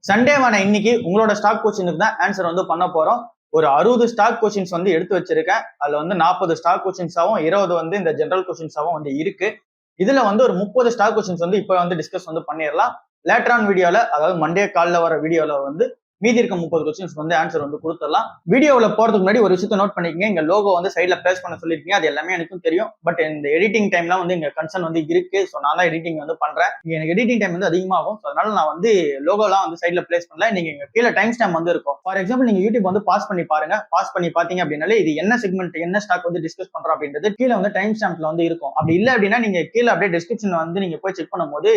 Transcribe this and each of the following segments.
சண்டேவான இன்னைக்கு உங்களோட ஸ்டாக் கொஸ்டினுக்கு தான் ஆன்சர் வந்து பண்ண போறோம். ஒரு 60 ஸ்டாக் கொஸ்டின்ஸ் வந்து எடுத்து வச்சிருக்கேன். அதுல வந்து 40 ஸ்டாக் கொஸ்டின்ஸாவும் 20 வந்து இந்த ஜெனரல் கொஸ்டின்ஸாவும் வந்து இருக்கு. இதுல வந்து ஒரு 30 ஸ்டாக் கொஸ்டின்ஸ் வந்து இப்ப வந்து டிஸ்கஸ் வந்து பண்ணிடலாம். லேட்டர் ஆன் வீடியோல, அதாவது மண்டே காலைல வர வீடியோல வந்து மீதி இருக்க 30 கொஸ்டின்ஸ் வந்து ஆன்சர் வந்து கொடுத்துடலாம். வீடியோவில் போறதுக்கு முன்னாடி ஒரு விஷயத்தை நோட் பண்ணிக்கங்க. இங்க லோகோ வந்து சைட்ல பிளேஸ் பண்ண சொல்லிருக்கீங்க, அது எல்லாமே எனக்கும் தெரியும். பட் இந்த எடிட்டிங் டைம்லாம் வந்து இங்க கன்சர்ன் வந்து இருக்கு. ஸோ நான் தான் எடிட்டிங் வந்து பண்றேன். எனக்கு எடிட்டிங் டைம் வந்து அதிகமாகும். அதனால நான் வந்து லோகோலாம் வந்து சைட்ல பிளேஸ் பண்ணல. நீங்க இங்க கீழே டைம் ஸ்டாம்ப் வந்து இருக்கும். ஃபார் எக்ஸாம்பிள் நீங்க யூடியூப் வந்து பாஸ் பண்ணி பாருங்க. பாஸ் பண்ணி பாத்தீங்க அப்படின்னாலே இது என்ன செக்மெண்ட், என்ன ஸ்டாக் வந்து டிஸ்கஸ் பண்றோம் அப்படின்றது கீழே வந்து டைம் ஸ்டாம்ப்ல வந்து இருக்கும். அப்படி இல்லை அப்படின்னா நீங்க கீழே அப்படியே டிஸ்கிரிப்ஷன் வந்து நீங்க போய் செக் பண்ணும்போது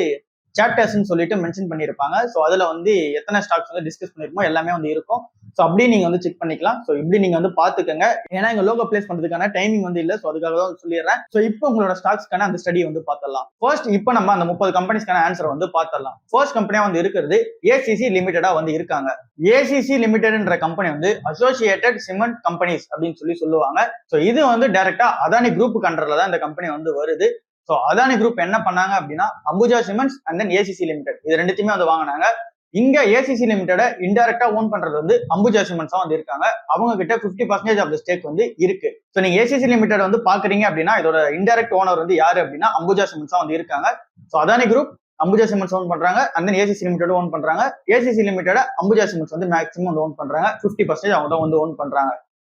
சாப்டர்ஸ்ன்னு சொல்லிட்டு மென்ஷன் பண்ணியிருப்பாங்க. ஸோ அதுல வந்து எத்தனை ஸ்டாக்ஸ் வந்து டிஸ்கஸ் பண்ணிருக்கோம் எல்லாமே வந்து இருக்கும். ஸோ அப்படியே நீங்க வந்து செக் பண்ணிக்கலாம். ஸோ இப்படி நீங்க வந்து பாத்துக்கங்க. ஏன்னா எங்க லோகோ பிளேஸ் பண்றதுக்கான டைமிங் வந்து இல்லை. ஸோ அதுக்காக தான் சொல்லிடுறேன். ஸோ இப்போ உங்களோட ஸ்டாக்ஸ்க்கான அந்த ஸ்டடி வந்து பார்த்துடலாம். ஃபர்ஸ்ட் இப்போ நம்ம அந்த 30 கம்பெனிஸ்க்கான ஆன்சர் வந்து பார்த்துடலாம். ஃபர்ஸ்ட் கம்பெனியா வந்து இருக்கிறது ஏசிசி லிமிடெடா வந்து இருக்காங்க. ஏசிசி லிமிடெட்ன்ற கம்பெனி வந்து அசோசியேட்டட் சிமெண்ட் கம்பெனிஸ் அப்படின்னு சொல்லுவாங்க. ஸோ இது வந்து டைரக்டா அதானி குரூப் கண்ட்ரோல்ல தான் இந்த கம்பெனி வந்து வருது. ஸோ அதானி குரூப் என்ன பண்ணாங்க அப்படின்னா Ambuja cements and then ACC limited இது ரெண்டுத்தையுமே வந்து வாங்கினாங்க. இங்க ஏசிசி லிமிடெட இன்டைரக்டா ஓன் பண்றது வந்து அம்புஜா சிமெண்ட்ஸா வந்து இருக்காங்க. அவங்க கிட்ட 50% ஆஃப் த ஸ்டேக் வந்து இருக்கு. ஸோ நீங்க ஏசிசி லிமிடெட் வந்து பாக்குறீங்க அப்படின்னா இதோட இன்டைரக்ட் ஓனர் வந்து யாரு அப்படின்னா அம்புஜா சிமெண்ட்ஸா வந்து இருக்காங்க. So Adani group Ambuja cements own பண்றாங்க, and then ACC limited own பண்றாங்க. ஏசிசி லிமிடெட அம்புஜா சிமெண்ட்ஸ் வந்து மேக்ஸிமம் வந்து ஓன் பண்றாங்க. 50% அவங்க தான் வந்து ஓன் பண்றாங்க.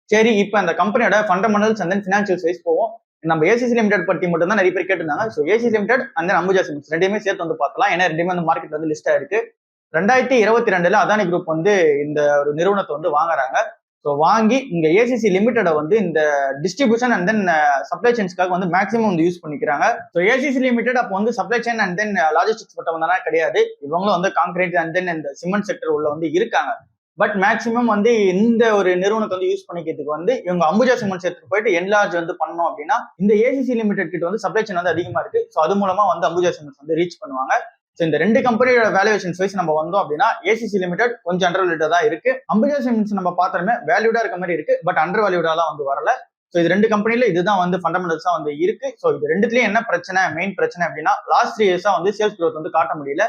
சரி, இப்போ அந்த கம்பெனியோட fundamentals and then financial wise போவோம். நம்ம ஏசிசி லிமிடெட் பத்தி மட்டும் தான் நிறைய பேர் கேட்டிருந்தாங்க. So ACC limited and Ambuja cements ரெண்டுமே சேர்த்து வந்து பார்த்தலாம். ஏன்னா ரெண்டுமே வந்து மார்க்கெட் வந்து லிஸ்ட் ஆயிருக்கு. 2022 அதானி குரூப் வந்து இந்த ஒரு நிறுவனத்தை வந்து வாங்குறாங்க. ஸோ வாங்கி இங்க ஏசிசி லிமிடெட வந்து இந்த டிஸ்ட்ரிபியூஷன் அண்ட் தென் சப்ளை செயின்ஸ்க்காக வந்து மேக்ஸிமம் வந்து யூஸ் பண்ணிக்கிறாங்க. ஸோ ஏசிசி லிமிடெட் அப்போ வந்து supply chain and then logistics பட்டம் வந்தானா கிடையாது. இவங்களும் வந்து கான்கிரீட் அண்ட் தென் இந்த சிமெண்ட் செக்டர் உள்ள வந்து இருக்காங்க. பட் மேக்ஸிமம் வந்து இந்த ஒரு நிறுவனத்தை வந்து யூஸ் பண்ணிக்கிறதுக்கு வந்து இவங்க அம்புஜா சிமெண்ட்ஸ் எடுத்துட்டு போயிட்டு என்லார்ஜ் வந்து பண்ணோம் அப்படின்னா இந்த ஏசிசி லிமிடெட் கிட்ட வந்து சப்ளை செயின் வந்து அதிகமா இருக்கு. ஸோ அது மூலமா வந்து அம்புஜா சிமெண்ட்ஸ் வந்து ரீச் பண்ணுவாங்க. ஸோ இந்த ரெண்டு கம்பெனியோட வேல்யூவேஷன் வைஸ் நம்ம வந்தோம் அப்படின்னா ஏசிசி லிமிடெட் கொஞ்சம் அண்டர் வேல்யூடா தான் இருக்கு. அம்புஜா சிமெண்ட்ஸ் நம்ம பார்த்தோமே வேல்யூடா இருக்க மாதிரி இருக்கு, பட் அண்டர் வேல்யூடாலாம் வந்து வரல. ஸோ இது ரெண்டு கம்பெனில இதுதான் வந்து ஃபண்டமெண்டல்ஸா வந்து இருக்கு. ஸோ இது ரெண்டுத்துலயும் என்ன பிரச்சனை, மெயின் பிரச்சனை அப்படின்னா லாஸ்ட் 3 இயர்ஸா வந்து சேல்ஸ் க்ரோத் வந்து காட்ட முடியல.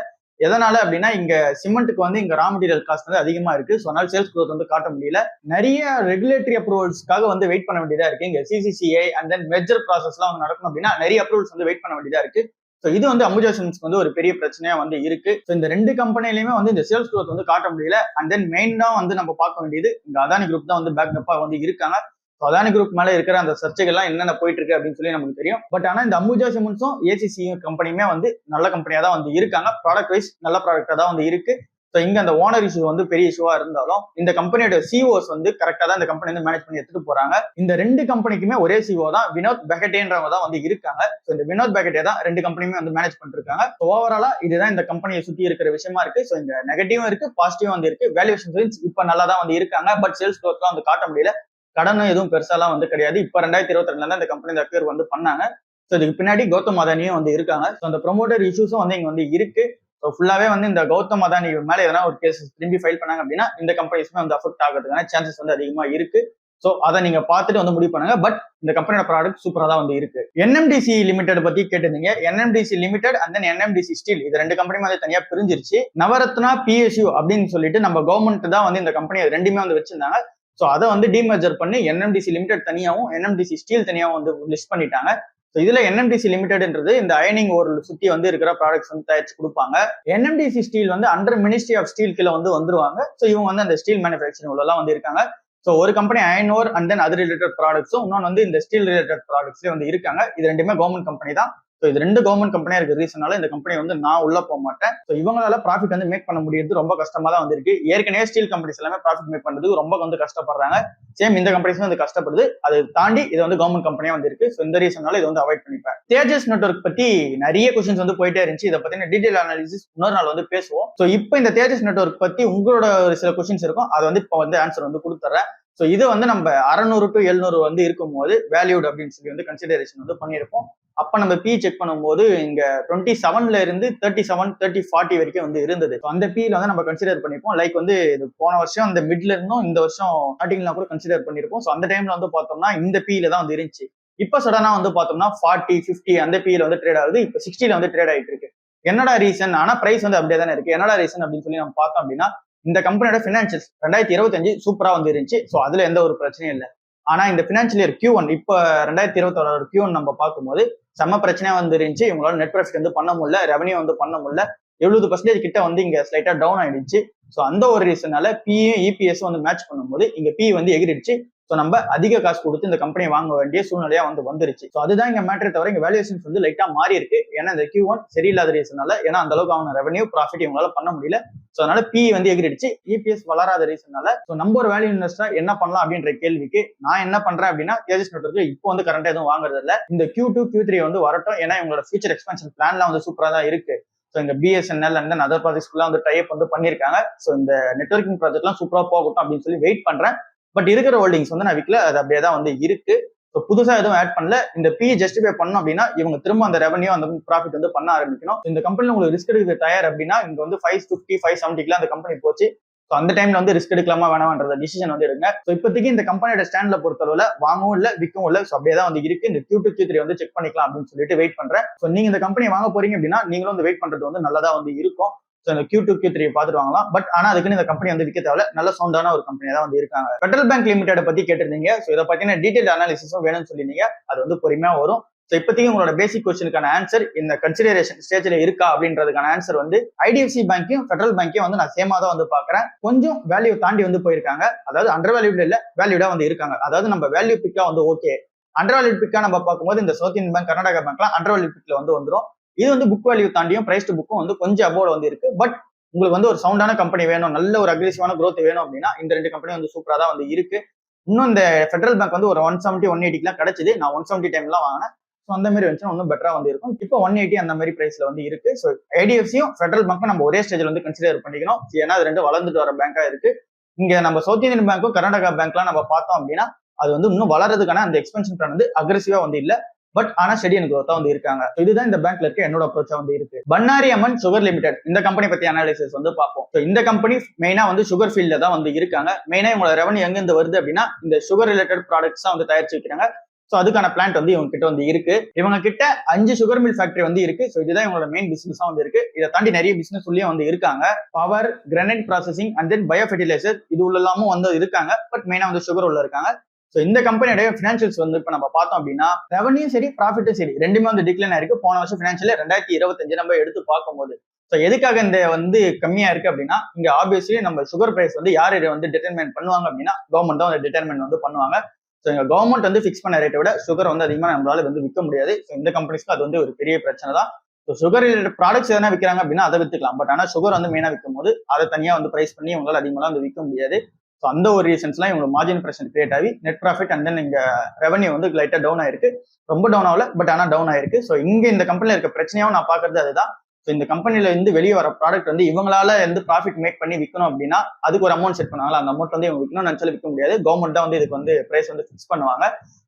எதனால அப்படின்னா இங்க சிமெண்ட்டுக்கு வந்து இங்க ரா மெட்டீரியல் காஸ்ட் வந்து அதிகமா இருக்கு. ஸோ அதனால சேல்ஸ் க்ரோத் வந்து காட்ட முடியல. நிறைய ரெகுலேட்டரி அப்ரூவல்ஸ்க்காக வந்து வெயிட் பண்ண வேண்டியதா இருக்கு. இங்க சிசிசிஐ அண்ட் தென் மெர்ஜர் ப்ராசஸ்லாம் வந்து நடக்கணும் அப்படின்னா நிறைய அப்ரூவல்ஸ் வந்து வெயிட் பண்ண வேண்டியதா இருக்கு. ஸோ இது வந்து அம்புஜா சிமெண்ட்ஸ்க்கு வந்து ஒரு பெரிய பிரச்சனையா வந்து இருக்கு. ஸோ இந்த ரெண்டு கம்பெனிலையுமே வந்து இந்த சேல்ஸ் க்ரோத் வந்து காட்ட முடியல. அண்ட் தென் மெயினா வந்து நம்ம பார்க்க வேண்டியது இந்த அதானி குரூப் தான் வந்து பேக்கப்பா வந்து இருக்காங்க. அதானி குரூப் மேல இருக்கிற அந்த சர்ச்சைகள்லாம் என்னென்ன போயிட்டு இருக்கு அப்படின்னு சொல்லி நமக்கு தெரியும். பட் ஆனா இந்த அம்புஜா சிமெண்ட்ஸும் ஏசிசி கம்பெனியுமே வந்து நல்ல கம்பெனியா தான் வந்து இருக்காங்க. ப்ராடக்ட் வைஸ் நல்ல ப்ராடக்டா தான் வந்து இருக்கு. ஸோ இங்க அந்த ஓனர் இஷ்யூ வந்து பெரிய இஷ்யூவா இருந்தாலும் இந்த கம்பெனியோட சிஓஸ் வந்து கரெக்டா தான் இந்த கம்பெனி வந்து மேனேஜ் பண்ணி எடுத்துட்டு போறாங்க. இந்த ரெண்டு கம்பெனிக்குமே ஒரே சிஓ தான் வினோத் பெகட்டேன்றவங்க தான் வந்து இருக்காங்க. ஸோ இந்த வினோத் பெகட்டே தான் ரெண்டு கம்பெனியுமே வந்து மேனேஜ் பண்ணிட்டு இருக்காங்க. ஓவராலா இதுதான் இந்த கம்பெனியை சுத்தி இருக்கிற விஷயமா இருக்கு. ஸோ இந்த நெகட்டிவும் இருக்கு, பாசிட்டிவும் வந்து இருக்கு. வேல்யூவேஷன் இப்ப நல்லா தான் வந்து இருக்காங்க, பட் சேல்ஸ் க்ரோத்லாம் வந்து காட்ட முடியல. கடனும் எதுவும் பெருசாலாம் வந்து கிடையாது. இப்ப 2022 தான் இந்த கம்பெனி அக்யூர் வந்து பண்ணாங்க. ஸோ இதுக்கு பின்னாடி கௌதம் அதானியும் வந்து இருக்காங்க. ஸோ அந்த ப்ரொமோட்டர் இஷ்யூஸும் வந்து இங்க வந்து இருக்கு. ஸோ ஃபுல்லாவே வந்து இந்த கௌதம் அதானி மேல எதனா ஒரு கேஸ் திரும்பி ஃபைல் பண்ணாங்க அப்படின்னா இந்த கம்பெனிஸ்மே வந்து அஃபெக்ட் ஆகிறதுக்கான சான்சஸ் வந்து அதிகமா இருக்கு. ஸோ அதை நீங்க பார்த்துட்டு வந்து முடிவு பண்ணுங்க. பட் இந்த கம்பெனியோட ப்ராடக்ட் சூப்பரா தான் வந்து இருக்கு. என்எம்டிசி லிமிடெட் பத்தி கேட்டிருந்தீங்க. NMDC limited and then NMDC steel இது ரெண்டு கம்பெனி வந்து தனியா பிரிஞ்சிருச்சு. நவரத்னா பிஎஸ்யூ அப்படின்னு சொல்லிட்டு நம்ம கவர்மெண்ட் தான் வந்து இந்த கம்பெனி ரெண்டுமே வந்து வச்சிருந்தாங்க. ஸோ அதை வந்து டிமெர்ஜர் பண்ணி என்எம்டிசி லிமிடெட் தனியாகவும் என்எம்டிசி ஸ்டீல் தனியாகவும் வந்து லிஸ்ட் பண்ணிட்டாங்க. ஸோ இதுல என்எம்டிசி லிமிடெட்ன்றது இந்த அயனிங் ஓர் சுத்தி வந்து இருக்கிற ப்ராடக்ட்ஸ் வந்து தயாரிச்சு கொடுப்பாங்க. என்எம்டிசி ஸ்டீல் வந்து அண்டர் மினிஸ்ட்ரி ஆஃப் ஸ்டீல் கீழே வந்து வந்துருவாங்க. ஸோ இவங்க வந்து அந்த ஸ்டீல் மேனுஃபேக்சரிங் உள்ளலாம் வந்து இருக்காங்க. ஸோ ஒரு company iron ore and then அது ரிலேட்டட் ப்ராடக்ட்ஸும் இன்னொன்று வந்து இந்த ஸ்டீல் ரிலேட்டட் ப்ராடக்ட்ஸ்லேயே வந்து இருக்காங்க. இது ரெண்டுமே கவர்மெண்ட் கம்பெனி தான். ஸோ இது ரெண்டு கவர்மெண்ட் கம்பெனியா இருக்க ரீசனால இந்த கம்பெனி வந்து நான் உள்ள போக மாட்டேன். ஸோ இவங்களால ப்ராஃபிட் வந்து மேக் பண்ண முடியாது ரொம்ப கஷ்டமா தான் வந்து இருக்கு. ஏற்கனவே ஸ்டீல் கம்பெனிஸ் எல்லாமே ப்ராஃபிட் மேக் பண்றதுக்கு ரொம்ப வந்து கஷ்டப்படுறாங்க. சேம் இந்த கம்பெனிஸ் வந்து கஷ்டப்படுது. அதை தாண்டி இது வந்து கவர்மெண்ட் கம்பெனியா வந்து இருக்கு. ஸோ இந்த ரீசனால இது வந்து அவாய்ட் பண்ணிப்பேன். தேஜஸ் நெட்வொர்க் பத்தி நிறைய கொஸ்டின்ஸ் வந்து போயிட்டே இருந்துச்சு. இதை பத்தின டீடைல் அனாலிசிஸ் இன்னொரு நாள் வந்து பேசுவோம். ஸோ இப்போ இந்த தேஜஸ் நெட்வொர்க் பத்தி உங்களோட ஒரு சில கொஸ்டின்ஸ் இருக்கும், அதை வந்து இப்போ வந்து ஆன்சர் வந்து கொடுத்துறேன். ஸோ இது வந்து நம்ம 600 to 700 வந்து இருக்கும்போது வேல்யூட் அப்படின்னு சொல்லி வந்து கன்சிடரேஷன் வந்து பண்ணியிருப்போம். அப்ப நம்ம பி செக் பண்ணும்போது இங்க 27ல இருந்து 37, 30, 40 வரைக்கும் வந்து இருந்தது. அந்த பில வந்து நம்ம கன்சிடர் பண்ணிருப்போம். லைக் வந்து இது போன வருஷம் அந்த மிட்ல இருந்தும் இந்த வருஷம் ஸ்டார்டிங்ல கூட கன்சிடர் பண்ணிருப்போம். ஸோ அந்த டைம்ல வந்து பார்த்தோம்னா இந்த பில தான் வந்து இருந்துச்சு. இப்ப சடனா வந்து பார்த்தோம்னா 40, 50 அந்த பில வந்து ட்ரேட் ஆகுது. இப்ப 60ல வந்து ட்ரேட் ஆயிட்டு இருக்கு. என்னடா ரீசன்? ஆனா பிரைஸ் வந்து அப்படியே தானே இருக்கு. என்னடா ரீசன் அப்படின்னு சொல்லி நம்ம பார்த்தோம் அப்படின்னா, இந்த கம்பெனியோட பினான்சியல்ஸ் 2025 சூப்பரா வந்து இருந்துச்சு. ஸோ அதுல எந்த ஒரு பிரச்சனையும் இல்ல. ஆனா இந்த பினான்சியல் இயர் Q1 இப்ப 2026 Q1 நம்ம பார்க்கும்போது செம்ம பிரச்சனையா வந்து இருந்துச்சு. இவங்களால நெட் ப்ராஃபிட் வந்து பண்ண முடியல, ரெவன்யூ வந்து பண்ண முடியல. 70% கிட்ட வந்து இங்க ஸ்லைட்டா டவுன் ஆயிடுச்சு. ஸோ அந்த ஒரு ரீசனால பியும் இபிஎஸ் வந்து மேட்ச் பண்ணும்போது இங்க பி வந்து எகிரிடுச்சு. ஸோ நம்ம அதிக காசு கொடுத்து இந்த கம்பெனியை வாங்க வேண்டிய சூழ்நிலையா வந்து வந்துருச்சு. ஸோ அதுதான் இங்க மேட்டரை தவிர இங்க வேல்யூஷன்ஸ் வந்து லைட்டா மாறி இருக்கு. ஏன்னா இந்த Q1 சரியில்லாத ரீசனால, ஏன்னா அந்த அளவுக்கு அவங்க ரெவன்யூ ப்ராஃபிட் இவங்களால பண்ண முடியல. ஸோ அதனால பி வந்து எகிரிடுச்சு. இபிஎஸ் வளராத ரீசனால ஸோ நம்ம ஒரு வேல்யூ இன்வெஸ்டரா என்ன பண்ணலாம் அப்படின்ற கேள்விக்கு நான் என்ன பண்றேன் அப்படின்னா, தேஜஸ் நெட்வொர்க்ல இப்போ வந்து கரண்டா எதுவும் வாங்குறது இல்ல. இந்த Q2 Q3 வந்து வரட்டும். ஏன்னா இவங்களோட ஃபியூச்சர் எக்ஸ்பென்ஷன் பிளான்லாம் வந்து சூப்பரா தான் இருக்கு. ஸோ இந்த பிஎஸ்என்எல் அண்ட் அதர் ப்ராஜெக்ட்ஸ்க்குலாம் வந்து டைப் வந்து பண்ணியிருக்காங்க. ஸோ இந்த நெட்வொர்க்கிங் ப்ராஜெக்ட்லாம் சூப்பரா போகட்டும் அப்படின்னு சொல்லி வெயிட் பண்றேன். பட் இருக்கிற ஹோல்டிங்ஸ் வந்து நான் விற்கல, அது அப்படியே தான் வந்து இருக்கு. ஸோ புதுசா எதுவும் ஆட் பண்ணல. இந்த பி ஜஸ்டிஃபை பண்ணணும் அப்படின்னா இவங்க திரும்ப அந்த ரெவன்யூ அந்த ப்ராஃபிட் வந்து பண்ண ஆரம்பிக்கணும். இந்த கம்பெனில உங்களுக்கு ரிஸ்க் எடுக்க தயார் அப்படின்னா இங்க வந்து 550 570 அந்த கம்பெனி போச்சு. ஸோ அந்த டைம்ல வந்து ரிஸ்க் எடுக்கலாமா வேணாம்ன்ற டிசிஷன் வந்து எடுங்க. ஸோ இப்போதைக்கு இந்த கம்பெனியோட ஸ்டாண்ட்ல பொறுத்தளவுல வாங்கவும் இல்லை விற்கவும் இல்லை. ஸோ அப்படியே தான் வந்து இருக்கு. இந்த Q2 Q3 வந்து செக் பண்ணிக்கலாம் அப்படின்னு சொல்லிட்டு வெயிட் பண்றேன். ஸோ நீங்க இந்த கம்பெனி வாங்க போறீங்க அப்படின்னா நீங்களும் வந்து வெயிட் பண்றது வந்து நல்லதா வந்து இருக்கும். ஸோ இந்த Q2 Q3 பார்த்துட்டு வாங்கலாம். பட் ஆனா அதுக்குன்னு இந்த கம்பெனி வந்து விற்க தேவை, நல்ல சவுண்டான ஒரு கம்பெனி தான் வந்து இருக்காங்க. ஃபெடரல் பேங்க் லிமிடெட் பத்தி கேட்டிருந்தீங்க. ஸோ இதை பத்தின டீடைல் அனாலிசிஸும் வேணும்னு சொல்லிருந்தீங்க. அது வந்து பொறுமையா வரும். ஸோ இப்போதைக்கு உங்களோட பேசிக் கொஸ்டினுக்கான ஆன்சர் இந்த கன்சிடரேஷன் ஸ்டேஜ்ல இருக்கா அப்படின்றதுக்கான ஆன்சர் வந்து ஐடிஎஃப்சி பேங்கையும் ஃபெடரல் பேங்கையும் வந்து நான் சேமா தான் வந்து பாக்குறேன். கொஞ்சம் வேல்யூ தாண்டி வந்து போயிருக்காங்க. அதாவது அண்டர் வேல்யூட் இல்ல, வேல்யூடா வந்து இருக்காங்க. அதாவது நம்ம வேல்யூ பிக்கா வந்து ஓகே. அண்டர் வேல்யூ பிக்கா நம்ம பார்க்கும்போது இந்த சவுத் இந்தியன் பேங்க், கர்நாடகா பேங்க்லாம் அண்டர் வேல்யூ பிக்ல வந்து வந்துடும். இது வந்து புக் வேல்யூ தாண்டியும் பிரைஸ்டு புக்கும் வந்து கொஞ்சம் அபோவ் வந்து இருக்கு. பட் உங்களுக்கு வந்து ஒரு சவுண்டான கம்பெனி வேணும், நல்ல ஒரு அக்ரெசிவான growth வேணும் அப்படின்னா இந்த ரெண்டு கம்பெனி வந்து சூப்பரா தான் வந்து இருக்கு. இன்னும் இந்த ஃபெடரல் பேங்க் வந்து ஒரு 170 180 கிடைச்சது. நான் 170 டைம்லாம் வாங்கினேன். ஸோ அந்த மாதிரி வந்துச்சுன்னா இன்னும் பெட்டரா வந்து இருக்கும். இப்போ 180 அந்த மாதிரி பிரைஸ்ல வந்து இருக்கு. ஸோ ஐடிஎஃப்சியும் ஃபெடரல் பேங்க்கும் நம்ம ஒரே ஸ்டேஜ்ல வந்து கன்சிடர் பண்ணிக்கணும். ஏன்னா அது ரெண்டு வளர்ந்துட்டு வர பேங்கா இருக்கு. இங்க நம்ம சவுத் இந்தியன் பேங்க்கும் கர்நாடகா பேங்க்லாம் நம்ம பார்த்தோம் அப்படின்னா அது வந்து இன்னும் வளர்றதுக்கான அந்த எக்ஸ்பென்ஷன் பிளான் வந்து அக்ரெசிவா வந்து இல்ல. பட் ஆனா ஸ்டெடி அண்ட் growth வந்து இருக்காங்க. இதுதான் இந்த பேங்க்ல இருக்க என்னோட அப்ரோச்சா வந்து இருக்கு. பன்னாரி அம்மன் சுகர் லிமிடெட் இந்த கம்பெனி பத்தி அனாலிசிஸ் வந்து பார்ப்போம். இந்த கம்பெனி மெயினா வந்து சுகர் ஃபீல்ட்ல தான் வந்து இருக்காங்க. மெயினா இவங்களோட ரெவன்யூ எங்க இருந்து வருது அப்படின்னா இந்த சுகர் ரிலேட்டட் ப்ராடக்ட்ஸ் தான் வந்து தயாரிச்சு வைக்கிறாங்க. ஸோ அதுக்கான பிளான்ட் வந்து இவங்க கிட்ட வந்து இருக்கு. இவங்க கிட்ட 5 சுகர் மில் ஃபேக்டரி வந்து இருக்கு. ஸோ இதுதான் இவங்களோட மெயின் பிசினஸா வந்து இருக்கு. இதை தாண்டி நிறைய பிசினஸ் உள்ளே வந்து இருக்காங்க. Power, granite processing and then bio fertilizer இது உள்ளலாமும் வந்து இருக்காங்க. பட் மெயினா வந்து சுகர் உள்ள இருக்காங்க. ஸோ இந்த கம்பெனியோட ஃபினான்ஷியல்ஸ் வந்து இப்போ நம்ம பார்த்தோம் அப்படின்னா ரெவன்யூ சரி ப்ராஃபிட்டும் சரி ரெண்டுமே வந்து டிக்ளைன் ஆயிருக்கு. போன வருஷம் ஃபினான்ஷியல் 2025 நம்ம எடுத்து பார்க்கும்போது ஸோ எதுக்காக இந்த வந்து கம்மியா இருக்கு அப்படின்னா இங்க ஆப்வியஸ்லி நம்ம சுகர் பிரைஸ் வந்து யார் இதை வந்து டிட்டர்மைன் பண்ணுவாங்க அப்படின்னா கவர்மெண்ட் தான் வந்து டிட்டர்மைன் வந்து பண்ணுவாங்க. ஸோ எங்க கவர்மெண்ட் வந்து ஃபிக்ஸ் பண்ண ரேட்டை விட சுகர் வந்து அதிகமாக நம்மளால வந்து விற்க முடியாது. ஸோ இந்த கம்பெனிஸ்க்கு அது வந்து ஒரு பெரிய பிரச்சனை தான். ஸோ சுகர் ரிலேட்டட் ப்ராடக்ட்ஸ் எதனா விற்கிறாங்க அப்படின்னா அதை வித்துக்கலாம். பட் ஆனால் சுகர் வந்து மெயினாக விற்கும் போது அதை தனியாக வந்து பிரைஸ் பண்ணி உங்களால் அதிகமாக வந்து விற்க முடியாது. ஸோ அந்த ஒரு ரீசன்ஸ்லாம் இவங்க மார்ஜின் பிரஷர் கிரியேட் ஆகி நெட் ப்ராஃபிட் அண்ட் தென் இங்க ரெவன்யூ வந்து லைட்டா டவுன் ஆயிருக்கு. ரொம்ப டவுன் ஆகல, பட் ஆனால் டவுன் ஆயிருக்கு. ஸோ இங்க இந்த கம்பெனில இருக்க பிரச்சனையாவும் நான் பாக்குறது அதுதான். ஸோ இந்த கம்பெனில இருந்து வெளியே வர ப்ராடக்ட் வந்து இவங்களால வந்து ப்ராஃபிட் மேக் பண்ணி விற்கணும் அப்படின்னா அதுக்கு ஒரு அமௌண்ட் செட் பண்ணுவாங்க. அந்த அமௌண்ட் வந்து இவங்க விற்கணும்னு நினைச்சாலும் விற்க முடியாது. கவர்மெண்ட் தான் வந்து இதுக்கு வந்து பிரைஸ் வந்து ஃபிக்ஸ் பண்ணுவாங்க.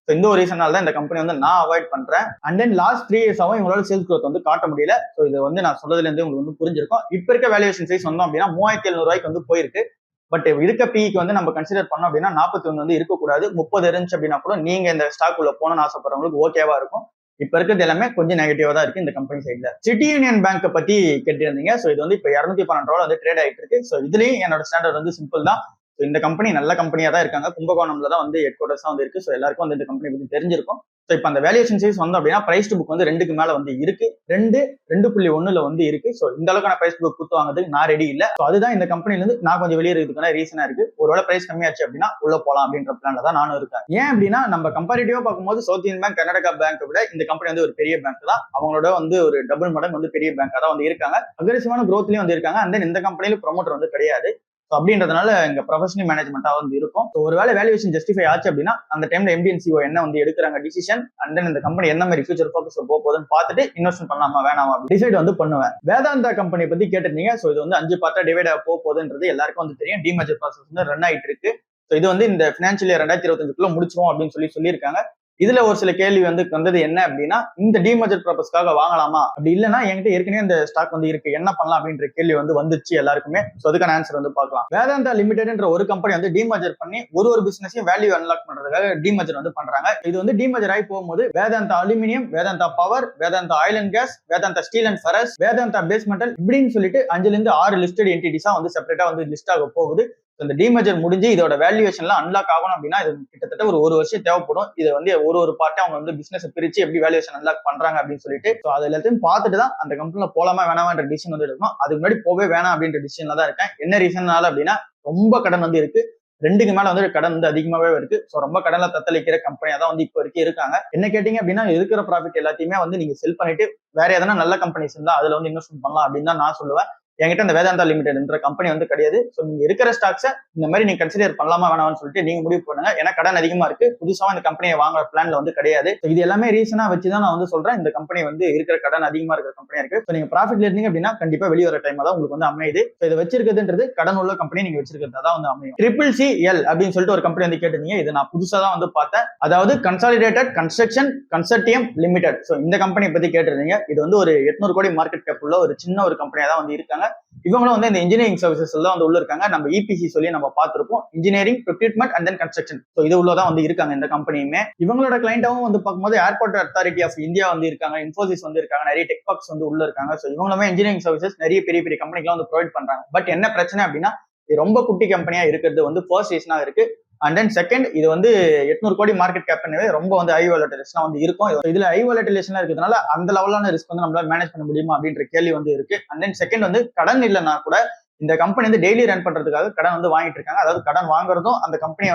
ஸோ இந்த ஒரு ரீசனால தான் இந்த கம்பெனி வந்து நான் அவாய்ட் பண்றேன். அண்ட் தென் லாஸ்ட் 3 இயர்ஸாவும் இவங்களோட சேல்ஸ் growth வந்து காட்ட முடியல. ஸோ இது வந்து நான் சொல்றதுல இருந்து உங்களுக்கு வந்து புரிஞ்சிருக்கும். இப்ப இருக்க வேல்யூவேஷன் சைஸ் வந்தோம் அப்படின்னா 3700 வந்து போயிருக்கு. பட் இருக்க பிக்கு வந்து நம்ம கன்சிடர் பண்ணோம் அப்படின்னா 41 வந்து இருக்கக்கூடாது. 30 இருந்துச்சு அப்படின்னா கூட நீங்க இந்த ஸ்டாக் உள்ள போகணும்னு ஆசைப்படுறவங்களுக்கு ஓகேவா இருக்கும். இப்ப இருக்கிறது எல்லாமே கொஞ்சம் நெகட்டிவா தான் இருக்கு இந்த கம்பெனி சைட்ல. சிட்டி யூனியன் பேங்க் பத்தி கேட்டிருந்தீங்க. ஸோ இது வந்து இப்ப 212 ரூபா வந்து ட்ரேட் ஆயிட்டு இருக்கு. ஸோ இதுலயும் என்னோட ஸ்டாண்டர்ட் வந்து சிம்பிள் தான். இந்த கம்பெனி நல்ல கம்பெனியா தான் இருக்காங்க. கும்பகோணம்ல தான் வந்து ஹெட் குவார்டர்ஸ் வந்து இருக்கு. ஸோ எல்லாருக்கும் வந்து இந்த கம்பெனி பத்தி தெரிஞ்சிருக்கும். ஸோ இப்போ அந்த வேல்யூஷன் சைஸ் வந்தோம் அப்படின்னா பிரைஸ் டு புக் வந்து 2க்கு மேல வந்து இருக்கு. 2.1ல வந்து இருக்கு. ஸோ இந்த அளவுக்கான பிரைஸ் புக் குத்து வாங்குறதுக்கு நான் ரெடி இல்ல. ஸோ அதுதான் இந்த கம்பெனில இருந்து நான் கொஞ்சம் வெளியே இருக்கிறதுக்கான ரீசனா இருக்கு. ஒருவேளை பிரைஸ் கம்மியாச்சு அப்படின்னா உள்ள போலாம் அப்படின்ற பிளான்ல தான் நானும் இருக்கேன். ஏன் அப்படின்னா நம்ம கம்பேரிட்டிவா பார்க்கும்போது south Indian bank, Karnataka bank விட இந்த கம்பெனி வந்து ஒரு பெரிய பேங்க் தான். அவங்களோட வந்து ஒரு டபுள் மடங்கு வந்து பெரிய பேங்க் தான் வந்து இருக்காங்க. அக்ரெசிவான growthலயும் வந்து இருக்காங்க. அண்ட் தென் இந்த கம்பெனில ப்ரொமோட்டர் வந்து கிடையாது. அப்படின்றதுனால இங்க ப்ரொஃபஷனல் மேனேஜ்மெண்டா வந்து இருக்கும். ஒருவேளை வேல்யூவேஷன் ஜஸ்டிஃபை ஆச்சு அப்படின்னா அந்த டைம்ல MD and CEO என்ன வந்து எடுக்கிறாங்க டிசிஷன் அண்ட் தென் இந்த கம்பெனி என்ன மாதிரி ஃபியூச்சர் ஃபோக்கஸ்ல போகுதுன்னு பார்த்துட்டு இன்வெஸ்ட்மெண்ட் பண்ணலாமா வேணாமா டிசைட் வந்து பண்ணுவேன். வேதாந்தா கம்பெனி பத்தி கேட்டிருந்தீங்க. ஸோ இது வந்து 5 பார்ட்டா டிவைட் ஆக போகுதுன்றது எல்லாருக்கும் வந்து தெரியும். டிமர்ஜர் ப்ராசஸ் வந்து ரன் ஆயிட்டு இருக்கு. ஸோ இது வந்து இந்த ஃபினான்ஷியல் இயர் 2025 முடிச்சிரும் அப்படின்னு சொல்லியிருக்காங்க. இதுல ஒரு சில கேள்வி வந்தது என்ன அப்படின்னா, இந்த டிமர்ஜர் பர்பஸ்க்காக வாங்கலாமா, அப்படி இல்லைன்னா என்கிட்ட ஏற்கனவே இந்த ஸ்டாக் இருக்கு, என்ன பண்ணலாம் அப்படின்ற கேள்வி வந்துச்சு எல்லாருக்குமே. அதுக்கான ஆன்சர் பார்க்கலாம். வேதாந்தா லிமிடெட்ன்ற ஒரு கம்பெனி டிமர்ஜர் பண்ணி ஒரு பிசினஸையும் வேல்யூ அன்லாக் பண்றதுக்காக டிமர்ஜர் பண்றாங்க. இது டிமர்ஜர் ஆகி போகும்போது Vedanta aluminium, Vedanta power, Vedanta oil and gas, Vedanta steel and ferrous, Vedanta base metal இப்படின்னு சொல்லிட்டு 5ல இருந்து 6 லிஸ்டட் என்டிட்டிஸா செப்பரேட்டா லிஸ்ட் ஆக போகுது. இந்த டிமர்ஜர் முடிஞ்சு இதோட வேல்யூவேஷன்லாம் அன்லாக் ஆகணும் அப்படின்னா இது கிட்டத்தட்ட ஒரு வருஷம் தேவைப்படும். இதை ஒரு பார்ட்டா அவங்க பிசினஸ் பிரிச்சு எப்படி வேல்யூவேஷன் அன்லாக் பண்றாங்க அப்படின்னு சொல்லிட்டு அது எல்லாத்தையும் பார்த்துட்டு தான் அந்த கம்பெனில போலாமா வேணாமான்ற டிசிஷன் எடுக்கணும். அதுக்கு முன்னாடி போவே வேணாம் அப்படின்ற டிசிஷன்ல தான் இருக்கேன். என்ன ரீசன்னால அப்படின்னா, ரொம்ப கடன் இருக்கு, 2க்கு மேல கடன் அதிகமாவே இருக்கு. ரொம்ப கடன்ல தத்தளிக்கிற கம்பெனியா தான் இப்போ வரைக்கும் இருக்காங்க. என்ன கேட்டீங்க அப்படின்னா, இருக்கிற ப்ராஃபிட் எல்லாத்தையுமே நீங்க செல் பண்ணிட்டு வேற எதனா நல்ல கம்பெனிஸ் இருந்தா அதுல இன்வெஸ்ட்மெண்ட் பண்ணலாம் அப்படின்னு தான் நான் சொல்லுவேன். என்கிட்ட இந்த வேதாந்தா லிமிடெட்ன்ற கம்பெனி கிடையாது. ஸோ நீங்க இருக்கிற ஸ்டாக்ஸை இந்த மாதிரி நீங்க கன்சிடர் பண்ணலாமா வேணாம்னு சொல்லிட்டு நீங்க முடிவு பண்ணுங்க. ஏன்னா கடன் அதிகமா இருக்கு, புதுசா இந்த கம்பெனியை வாங்குற பிளான்ல கிடையாது. இது எல்லாமே ரீசனா வச்சுதான் நான் சொல்றேன். இந்த கம்பெனி இருக்கிற கடன் அதிகமா இருக்கிற கம்பெனியா இருக்கு. ஸோ நீங்க ப்ராஃபிட்ல இருந்தீங்க அப்படின்னா கண்டிப்பா வெளியே வர டைம் தான் உங்களுக்கு அமையுது. இதை வச்சிருக்கிறதுன்றது கடன் உள்ள கம்பெனி நீங்க வச்சிருக்கிறதா தான் அமையும். CCCL அப்படின்னு சொல்லிட்டு ஒரு கம்பெனி கேட்டிருந்தீங்க. இது நான் புதுசா தான் பார்த்தேன். அதாவது கன்சாலிடேட்டட் கன்ஸ்ட்ரக்ஷன் கன்சர்டியம் லிமிடெட். ஸோ இந்த கம்பெனி பத்தி கேட்டிருந்தீங்க. இது ஒரு 800 கோடி மார்க்கெட் கேப் உள்ள ஒரு சின்ன ஒரு கம்பெனியா தான் இருக்காங்க. இவங்களும் இந்த இன்ஜினியரிங் சர்வீசஸ் எல்லாம் உள்ள இருக்காங்க. நம்ம EPC சொல்லி நம்ம பார்த்திருப்போம், engineering procurement and then construction. So இது உள்ளதான் இருக்காங்க இந்த கம்பெனியுமே. இவங்களோட கிளைண்டாவும் பார்க்கும்போது ஏர்போர்ட் அத்தாரிட்டி ஆஃப் இந்தியா இருக்காங்க, இன்ஃபோசிஸ் இருக்காங்க, நிறைய டெக் பார்க்ஸ் உள்ள இருக்காங்க. ஸோ இவங்களுமே இன்ஜினியரிங் சர்வீசஸ் நிறைய பெரிய பெரிய கம்பெனிக்கு ப்ரொவைட் பண்றாங்க. பட் என்ன பிரச்சனை அப்படின்னா, இது ரொம்ப குட்டி கம்பெனியா இருக்கிறது ஃபர்ஸ்ட் ரீசனா இருக்கு. அண்ட் தென் செகண்ட், இது 800 கோடி மார்க்கெட் கேப் ரொம்ப ஹை வாலட்டிலேஷன் இருக்கும். இதுல ஹை வாலட்டிலேஷன் இருக்கிறதுனால அந்த லெவலான ரிஸ்க் நம்மளால மேனேஜ் பண்ண முடியுமா அப்படின்ற கேள்வி இருக்கு. அண்ட் தென் செகண்ட் கடன் இல்லைன்னா கூட இந்த கம்பெனி டெய்லி ரன் பண்றதுக்காக கடன் வாங்கிட்டு இருக்காங்க. அதாவது கடன் வாங்குறதும் அந்த கம்பெனி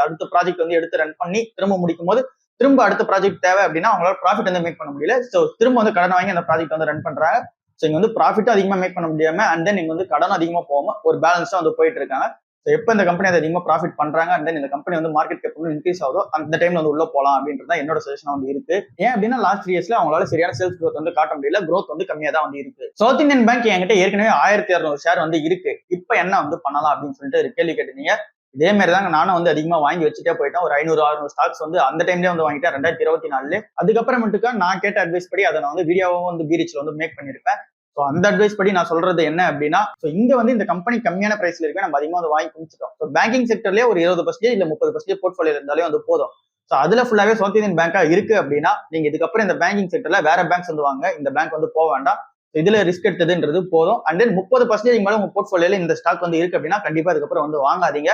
அடுத்த ப்ராஜெக்ட் எடுத்து ரன் பண்ணி திரும்ப முடிக்கும் போது திரும்ப அடுத்த ப்ராஜெக்ட் தேவை அப்படின்னா அவங்களால ப்ராஃபிட் மேக் பண்ண முடியல. ஸோ திரும்ப கடன் வாங்கி அந்த ப்ராஜெக்ட் ரன் பண்றாங்க. ஸோ இங்க ப்ராஃபிட்டும் அதிகமா மேக் பண்ண முடியாம அண்ட் தென் இங்க கடன் அதிகமா போகாம ஒரு பேலன்ஸா போயிட்டு இருக்காங்க. எப்ப இந்த கம்பெனி அதிகமா ப்ராஃபிட் பண்றாங்க அண்ட் தென் இந்த கம்பெனி மார்க்கெட் கேப் இன்க்ரீஸ் ஆகுதோ அந்த டைம்ல உள்ள போலாம் அப்படின்றத என்னோட சஜஷன் இருக்கு. ஏன் அப்படின்னா லாஸ்ட் 3 இயர்ஸ்ல அவங்களால சரியான சேல்ஸ் growth காட்ட முடியல, growth கம்மியா தான் இருக்கு. சவுத் இந்தியன் பேங்க் என்கிட்ட ஏற்கனவே 1200 ஷேர் இருக்கு. இப்ப என்ன பண்ணலாம் அப்படின்னு சொல்லிட்டு ஒரு கேள்வி கேட்டீங்க. இதே மாதிரி தாங்க நானும் அதிகமா வாங்கி வச்சுட்டே போயிட்டேன். ஒரு 500-600 ஸ்டாக்ஸ் அந்த டைம்லயே வாங்கிட்டேன் 2024. அதுக்கப்புறமேட்டுக்கா நான் கேட்ட அட்வைஸ் படி அதை நான் வீடியோவும் பீரிச்ல மேக் பண்ணிருப்பேன். ஸோ அந்த அட்வைஸ் படி நான் சொல்றது என்ன அப்படின்னா, இங்க இந்த கம்பெனி கம்மியான பிரைஸ்ல இருக்கு, நம்ம அதிகமா வாங்கி குடிச்சிட்டோம். ஸோ பேங்கிங் செக்டர்லயே ஒரு 20% இல்ல 30% போர்ட்ஃபோலியோ இருந்தாலே போதும். ஸோ அதுல ஃபுல்லாவே சவுத் இந்தியன் பேங்கா இருக்கு அப்படின்னா நீங்க இதுக்கப்புறம் இந்த பேங்கிங் செக்டர்ல வேற பேங்க்ஸ் வாங்க, இந்த பேங்க் போக வேண்டாம். இதுல ரிஸ்க் எடுத்ததுன்றது போதும். அண்ட் தென் 30% மேல உங்க போர்ட்ஃபோலியோல இந்த ஸ்டாக் இருக்கு அப்படின்னா கண்டிப்பா அதுக்கப்புறம் வாங்காதீங்க.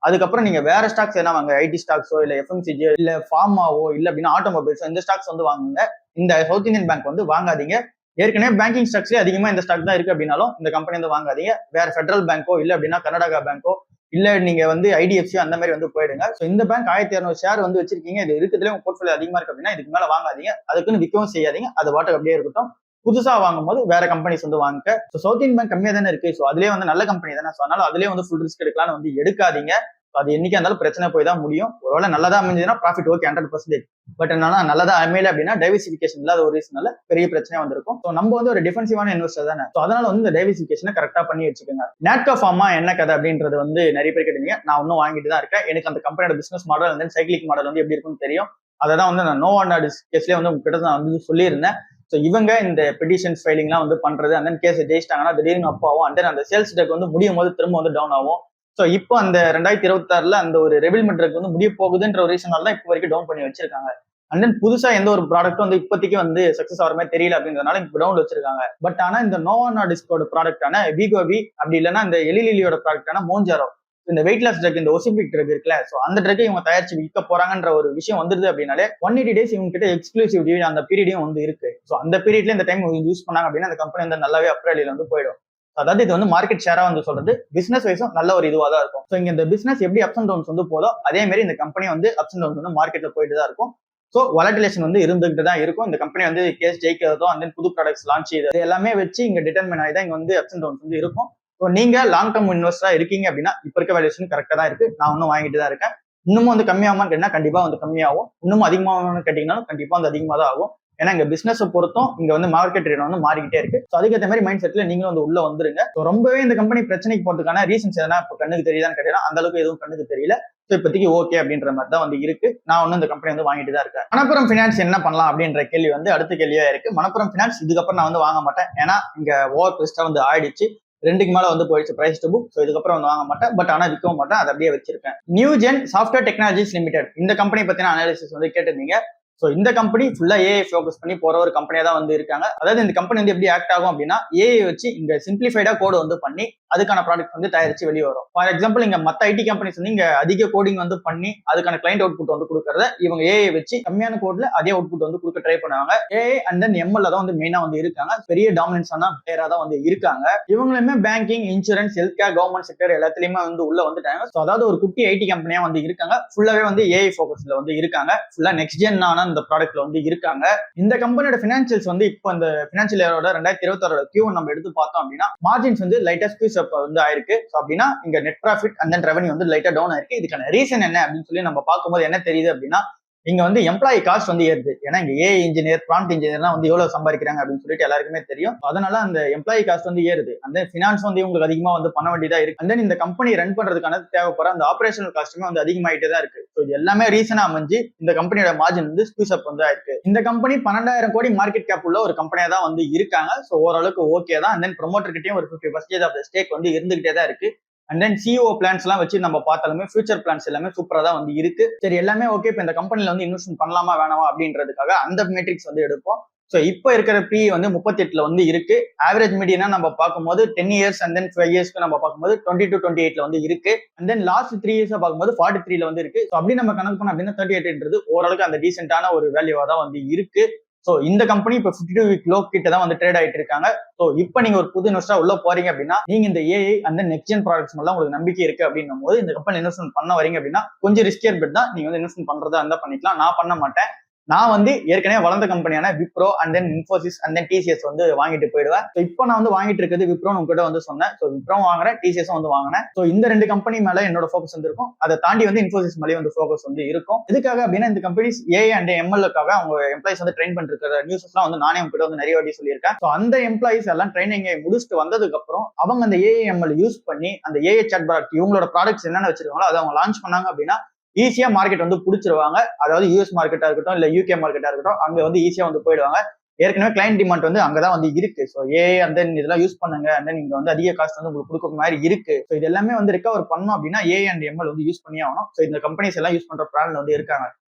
அதுக்கப்புறம் நீங்க வேற ஸ்டாக்ஸ் என்ன வாங்க, ஐடி ஸ்டாக்ஸோ இல்ல FMCG இல்ல ஃபார்மாவோ இல்ல அப்படின்னா ஆட்டோமொபைல்ஸோ இந்த ஸ்டாக்ஸ் வாங்குங்க. இந்த சவுத் இந்தியன் பேங்க் வாங்காதீங்க. ஏற்கனவே பேங்கிங் ஸ்டாக்ஸ்ல அதிகமா இந்த ஸ்டாக் தான் இருக்கு அப்படின்னாலும் இந்த கம்பெனி வாங்காதீங்க. வேற ஃபெடரல் பேங்கோ இல்ல அப்படின்னா கர்நாடகா பேங்கோ இல்ல நீங்க IDFC அந்த மாதிரி போயிடுங்க. ஸோ இந்த பேங்க் 1200 ஷேர் வச்சிருக்கீங்க, இது இருக்கிறதுல உங்க போர்ட்ஃபோலியோ அதிகமா இருக்கு அப்படின்னா இதுக்கு மேல வாங்காதீங்க. அதுக்குன்னு விற்கவும் செய்யாதீங்க, அது வாட்டுக்கு அப்படியே இருக்கட்டும். புதுசா வாங்கும் போது வேற கம்பெனிஸ் வாங்க. ஸோ சவுத் இந்தியன் பேங்க் கம்மியா தானே இருக்கு, ஸோ அதுலயே நல்ல கம்பெனி தானே, ஸோ அதனால அதுலயே ஃபுல் ரிஸ்க் எடுக்கலாம்னு எடுக்காதீங்க. அது என்னைக்கா இருந்தாலும் பிரச்சனை போய் தான் முடியும். ஒருவேளை நல்லதா அமைஞ்சதுன்னா ப்ராஃபிட் ஓகே 100%. பட் என்னன்னா நல்லதா அமையல அப்படின்னா டைவர்சிபிகேஷன் இல்லாத ஒரு ரீசனால பெரிய பிரச்சனையா வந்திருக்கும். ஸோ நம்ம ஒரு டிஃபென்சிவான இன்வெஸ்டர் தானே, ஸோ அதனால இந்த டைவர்சிபிகேஷனை கரெக்டா பண்ணி வச்சுக்கோங்க. நாட்கோ ஃபார்மா என்ன கதை அப்படின்றது நிறைய பேர் கேட்டீங்க. நான் இன்னும் வாங்கிட்டு தான் இருக்கேன். எனக்கு அந்த கம்பெனியோட பிசினஸ் மாடல் வந்து சைக்கிளிக் மாடல் எப்படி இருக்குன்னு தெரியும். அதை தான் நான் நோ ஆன் கேஸ்லேயே உங்ககிட்ட நான் சொல்லியிருந்தேன். ஸோ இவங்க இந்த பெட்டிஷன்ஸ் ஃபைலிங்லாம் பண்றது அந்த கேஸ் ஜெயிச்சிட்டாங்கன்னா திடீர்னு அப்பாவும் அண்ட் தென் அந்த சேல்ஸ் டேக் முடியும் போது திரும்ப டவுன் ஆகும். ஸோ இப்போ அந்த 2026 அந்த ஒரு ரெவில்மெண்ட் ட்ரக் முடிய போகுதுன்ற ஒரு ரீசனால தான் இப்போ வரைக்கும் டவுன் பண்ணி வச்சிருக்காங்க. அண்ட் தென் புதுசா எந்த ஒரு ப்ராடக்ட்டும் இப்போதைக்கு சக்சஸ் ஆகிற மாதிரி தெரியல அப்படின்றதுனால இப்போ டவுன் வச்சிருக்காங்க. பட் ஆனா இந்த நோவா டிஸ்கோட ப்ராடக்டான விகோவி அப்படி இல்லைன்னா இந்த எலிலிலியோட ப்ராடக்டான மோஞ்சாரோ இந்த வெயிட் லாஸ் ட்ரக் இந்த ஒசிபிக் ட்ரக் இருக்குல்ல, ஸோ அந்த ட்ரக்கை இவங்க தயாரிச்சு விற்க போறாங்கன்ற ஒரு விஷயம் வந்துருது அப்படின்னாலே 180 days இவங்க கிட்ட எக்ஸ்க்ளூசிவ் அந்த பீரியடையும் இருக்கு. ஸோ அந்த பீரியட்ல இந்த டைம் யூஸ் பண்ணாங்க அப்படின்னா அந்த கம்பெனி நல்லாவே அப்ரேலில் போயிடும். அதாவது இது மார்க்கெட் ஷேரா சொல்றது பிசினஸ் வைஸும் நல்ல ஒரு இதுவா தான் இருக்கும். ஸோ இங்க இந்த பிசினஸ் எப்படி அப்ஸ் அண்ட் டவுன்ஸ் போதோ அதே மாதிரி இந்த கம்பெனி அப்ஸ் அண்ட் டவுன்ஸ் மார்க்கெட்ல போயிட்டு தான் இருக்கும். ஸோ வாலட்டிலேஷன் இருந்துகிட்டு தான் இருக்கும். இந்த கம்பெனி கேஸ் ஜெயிக்கிறதோ அந்த புது ப்ராடக்ட்ஸ் லான்ச் இது எல்லாமே வச்சு இங்க டிட்டர்மின் ஆகி தான் இங்க அப்ஸ் அண்ட் டவுன்ஸ் இருக்கும். ஸோ நீங்க லாங் டர்ம் இன்வெஸ்டரா இருக்கீங்க அப்படின்னா இப்ப இருக்க வேல்யூஷன் கரெக்டா தான் இருக்கு. நான் இன்னும் வாங்கிட்டு தான் இருக்கேன். இன்னமும் கம்மியாகுமான்னு கேட்டா கண்டிப்பா கம்மியாகும். இன்னும் அதிகமாகனு கேட்டீங்கன்னா கண்டிப்பா அதிகமாக தான் ஆகும். ஏன்னா இங்க பிசினஸ் பொறுத்தும் இங்க மார்க்கெட் ரேட் மாறிக்கிட்டே இருக்கு. ஸோ அதுக்கேற்ற மாதிரி மைண்ட் செட்ல நீங்களும் உள்ள வந்துருங்க. ஸோ ரொம்பவே இந்த கம்பெனி பிரச்சனைக்கு போறதுக்கான ரீசன்ஸ் எதனா இப்போ கண்ணுக்கு தெரியுதான்னு கேட்டீங்கன்னா அந்த அளவுக்கு எதுவும் கண்ணுக்கு தெரியல. ஸோ இப்போதைக்கு ஓகே அப்படின்ற மாதிரி தான் வந்து இருக்கு. நான் ஒன்னும் இந்த கம்பெனி வந்து வாங்கிட்டு தான் இருக்கேன். மணப்புரம் ஃபினான்ஸ் என்ன பண்ணலாம் அப்படின்ற கேள்வி வந்து அடுத்த கேள்வியா இருக்கு. மணப்புரம் ஃபினான்ஸ் இதுக்கப்புறம் நான் வந்து வாங்க மாட்டேன். ஏன்னா இங்க ஓவர் பிரைஸ்டா வந்து ஆயிடுச்சு. 2க்கு மேல வந்து போயிடுச்சு பிரைஸ் டு புக். ஸோ இதுக்கப்புறம் வந்து வாங்க மாட்டேன். பட் ஆனா விற்கவும் மாட்டேன். அதை அப்படியே வச்சிருக்கேன். நியூஜென் சாஃப்ட்வேர் டெக்னாலஜிஸ் லிமிடெட் இந்த கம்பெனி பத்தின அனாலிசிஸ் வந்து கேட்டிருந்தீங்க. ஸோ இந்த கம்பெனி ஃபுல்லா ஏஐ ஃபோக்கஸ் பண்ணி போற ஒரு கம்பெனியா தான் வந்து இருக்காங்க. அதாவது இந்த கம்பெனி வந்து எப்படி ஆக்ட் ஆகும் அப்படின்னா, ஏஐ வச்சு இங்க சிம்பிளிஃபைடா கோடு வந்து பண்ணி அதுக்கான ப்ராடக்ட் வந்து தயாரிச்சு வெளியே வரும். ஃபார் எக்ஸாம்பிள் இங்க மத்த ஐடி கம்பெனிஸ் வந்து இங்க அதிக கோடிங் வந்து பண்ணி அதுக்கான கிளைண்ட் அவுட்புட் வந்து கொடுக்கறத இவங்க ஏஐ வச்சு கம்மியான கோட்ல அதே அவுட்புட் வந்து கொடுக்க ட்ரை பண்ணுவாங்க. ஏஐ அண்ட் தென் எம்எல் தான் வந்து மெயினா வந்து இருக்காங்க. பெரிய டாமினன்ஸான பிளேயரா தான் வந்து இருக்காங்க. இவங்களுமே banking, insurance, health care, government sector எல்லாத்துலயுமே வந்து உள்ள வந்துட்டாங்க. ஸோ அதாவது ஒரு குட்டி ஐடி கம்பெனியா வந்து இருக்காங்க. ஃபுல்லாவே வந்து ஏஐ ஃபோக்கஸ்ல வந்து இருக்காங்க. ஃபுல்லா நெக்ஸ்ட் ஜென் ஆன இந்த ப்ராடக்ட்ல வந்து இருக்காங்க. இந்த கம்பெனியோட பினான்சியல்ஸ் வந்து இப்போ இந்த பினான்சியல் இயரோட 2026 Q1 நம்ம எடுத்து பார்த்தோம் அப்படின்னா மார்ஜின்ஸ் வந்து லைட்டா ஸ்குவீஸ் அப் வந்து ஆயிருக்கு. அப்படின்னா இங்க net profit and then revenue வந்து லைட்டா டவுன் ஆயிருக்கு. இதுக்கான ரீசன் என்ன அப்படின்னு சொல்லி நம்ம பார்க்கும்போது என்ன தெரியுது அப்படின்னா, இங்க வந்து எம்ப்ளாயி காஸ்ட் வந்து ஏறுது. ஏன்னா இங்க ஏஐ இன்ஜினியர், ப்ராம்ப்ட் இன்ஜினியர்லாம் வந்து எவ்வளவு சம்பாதிக்கிறாங்க அப்படின்னு சொல்லிட்டு எல்லாருக்குமே தெரியும். அதனால அந்த எம்ப்ளாயி காஸ்ட் வந்து ஏறுது. அந்த ஃபினான்ஸ் வந்து உங்களுக்கு அதிகமா வந்து பண்ண வேண்டியதா இருக்கு. அண்ட் தென் இந்த கம்பெனி ரன் பண்றதுக்கான தேவைப்படுற அந்த ஆபரேஷனல் காஸ்ட்டுமே வந்து அதிகமாயிட்டே தான் இருக்கு. ஸோ இது எல்லாமே ரீசனா அமைஞ்சு இந்த கம்பெனியோட மார்ஜின் வந்து ஸ்குவீஸ் அப் வந்து ஆயிருக்கு. இந்த கம்பெனி 12,000 கோடி மார்க்கெட் கேப் உள்ள ஒரு கம்பெனியா தான் வந்து இருக்காங்க. ஸோ ஓரளவுக்கு ஓகே தான். அண்ட் தென் ப்ரொமோட்டர் கிட்டயும் ஒரு 50% ஆஃப் ஸ்டேக் வந்து இருந்துகிட்டே தான் இருக்கு. அண்ட் தென் சிஓ பிளான்ஸ் எல்லாம் வச்சு நம்ம பார்த்தாலுமே ஃபியூச்சர் பிளான்ஸ் எல்லாமே சூப்பரா தான் வந்து இருக்கு. சரி எல்லாமே ஓகே. இப்போ இந்த கம்பெனில வந்து இன்வெஸ்ட்மெண்ட் பண்ணலாமா வேணாமா அப்படின்றதுக்காக அந்த மெட்ரிக்ஸ் வந்து எடுப்போம். ஸோ இப்போ இருக்கிற பி வந்து 38 வந்து இருக்கு. ஆவரேஜ் மீடியனா நம்ம பார்க்கும்போது 10 இயர்ஸ் அண்ட் தென் 5 இயர்ஸ்க்கு நம்ம பார்க்கும்போது 20 to 28 வந்து இருக்கு. அண்ட் தென் லாஸ்ட் 3 இயர்ஸ் பார்க்கும்போது 43 வந்து இருக்கு. ஸோ அப்படி நம்ம கணக்கு பண்ணோம் அப்படின்னா 38ன்றது ஓரளவுக்கு அந்த டீசென்டான ஒரு வேல்யூவா தான் வந்து இருக்கு. ஸோ இந்த கம்பெனி இப்போ 52 வீக் லோ கிட்ட தான் வந்து ட்ரேட் ஆயிட்டு இருக்காங்க. ஸோ இப்போ நீங்க ஒரு புது இன்வெஸ்டரா உள்ள போறீங்க அப்படின்னா நீங்க இந்த ஏஐ அந்த நெக்ஸ்ட் ஜென் ப்ராடக்ட்ஸ் எல்லாம் உங்களுக்கு நம்பிக்கை இருக்கு அப்படின்னும் போது இந்த கம்பெனி இன்வெஸ்ட்மெண்ட் பண்ண வரீங்க அப்படின்னா கொஞ்சம் ரிஸ்கியர் பெட் தான். நீங்க வந்து இன்வெஸ்ட்மெண்ட் பண்றதா இருந்தா பண்ணிக்கலாம். நான் பண்ண மாட்டேன். நான் வந்து ஏற்கனவே வளர்ந்த கம்பெனியான Wipro and then Infosys and then TCS வந்து வாங்கிட்டு போயிடுவேன். ஸோ இப்போ நான் வந்து வாங்கிட்டு இருக்கிறது விப்ரோன்னு உங்ககிட்ட வந்து சொன்னேன். ஸோ விப்ரோ வாங்குறேன், டிசிஎஸும் வந்து வாங்கினேன். ஸோ இந்த 2 கம்பெனி மேல என்னோட ஃபோக்கஸ் வந்து இருக்கும். அதை தாண்டி வந்து இன்ஃபோசிஸ் மேலே வந்து ஃபோக்கஸ் வந்து இருக்கும். எதுக்காக அப்படின்னா இந்த கம்பெனிஸ் ஏஐ அண்ட் எம்எல்க்காக அவங்க எம்ப்ளாயிஸ் வந்து ட்ரெயின் பண்ணிருக்கிற நியூஸ்லாம் வந்து நானே உங்ககிட்ட வந்து நிறைய வாட்டி சொல்லியிருக்கேன். ஸோ அந்த எம்ப்ளாயிஸ் எல்லாம் ட்ரைனிங்கை முடிச்சுட்டு வந்ததுக்கு அப்புறம் அவங்க அந்த ஏஐ எம்எல் யூஸ் பண்ணி அந்த ஏஐ சாட் ப்ராடக்ட் இவங்களோட ப்ராடக்ட்ஸ் என்னென்ன வச்சிருக்காங்களோ அதை அவங்க லான்ச் பண்ணாங்க அப்படின்னா ஈஸியா மார்க்கெட் வந்து பிடிச்சிருவாங்க. அதாவது யூஎஸ் மார்க்கெட்டா இருக்கட்டும் இல்ல யூகே மார்க்கெட்டா இருக்கட்டும் அங்க வந்து ஈஸியா வந்து போயிடுவாங்க. ஏற்கனவே கிளைண்ட் டிமாண்ட் வந்து அங்கதான் வந்து இருக்கு. ஸோ ஏஐ அண்ட் தென் இதெல்லாம் யூஸ் பண்ணுங்க அண்ட் தென் நீங்க வந்து அதிக காஸ்ட் வந்து உங்களுக்கு கொடுக்குற மாதிரி இருக்கு. ஸோ இது எல்லாமே வந்து ரெக்கவர் பண்ணோம் அப்படின்னா ஏஐ அண்ட் எம்எல் வந்து யூஸ் பண்ணி ஆகணும். ஸோ இந்த கம்பெனிஸ் எல்லாம் யூஸ் பண்ற பிளான்ல வந்து இருக்காங்க.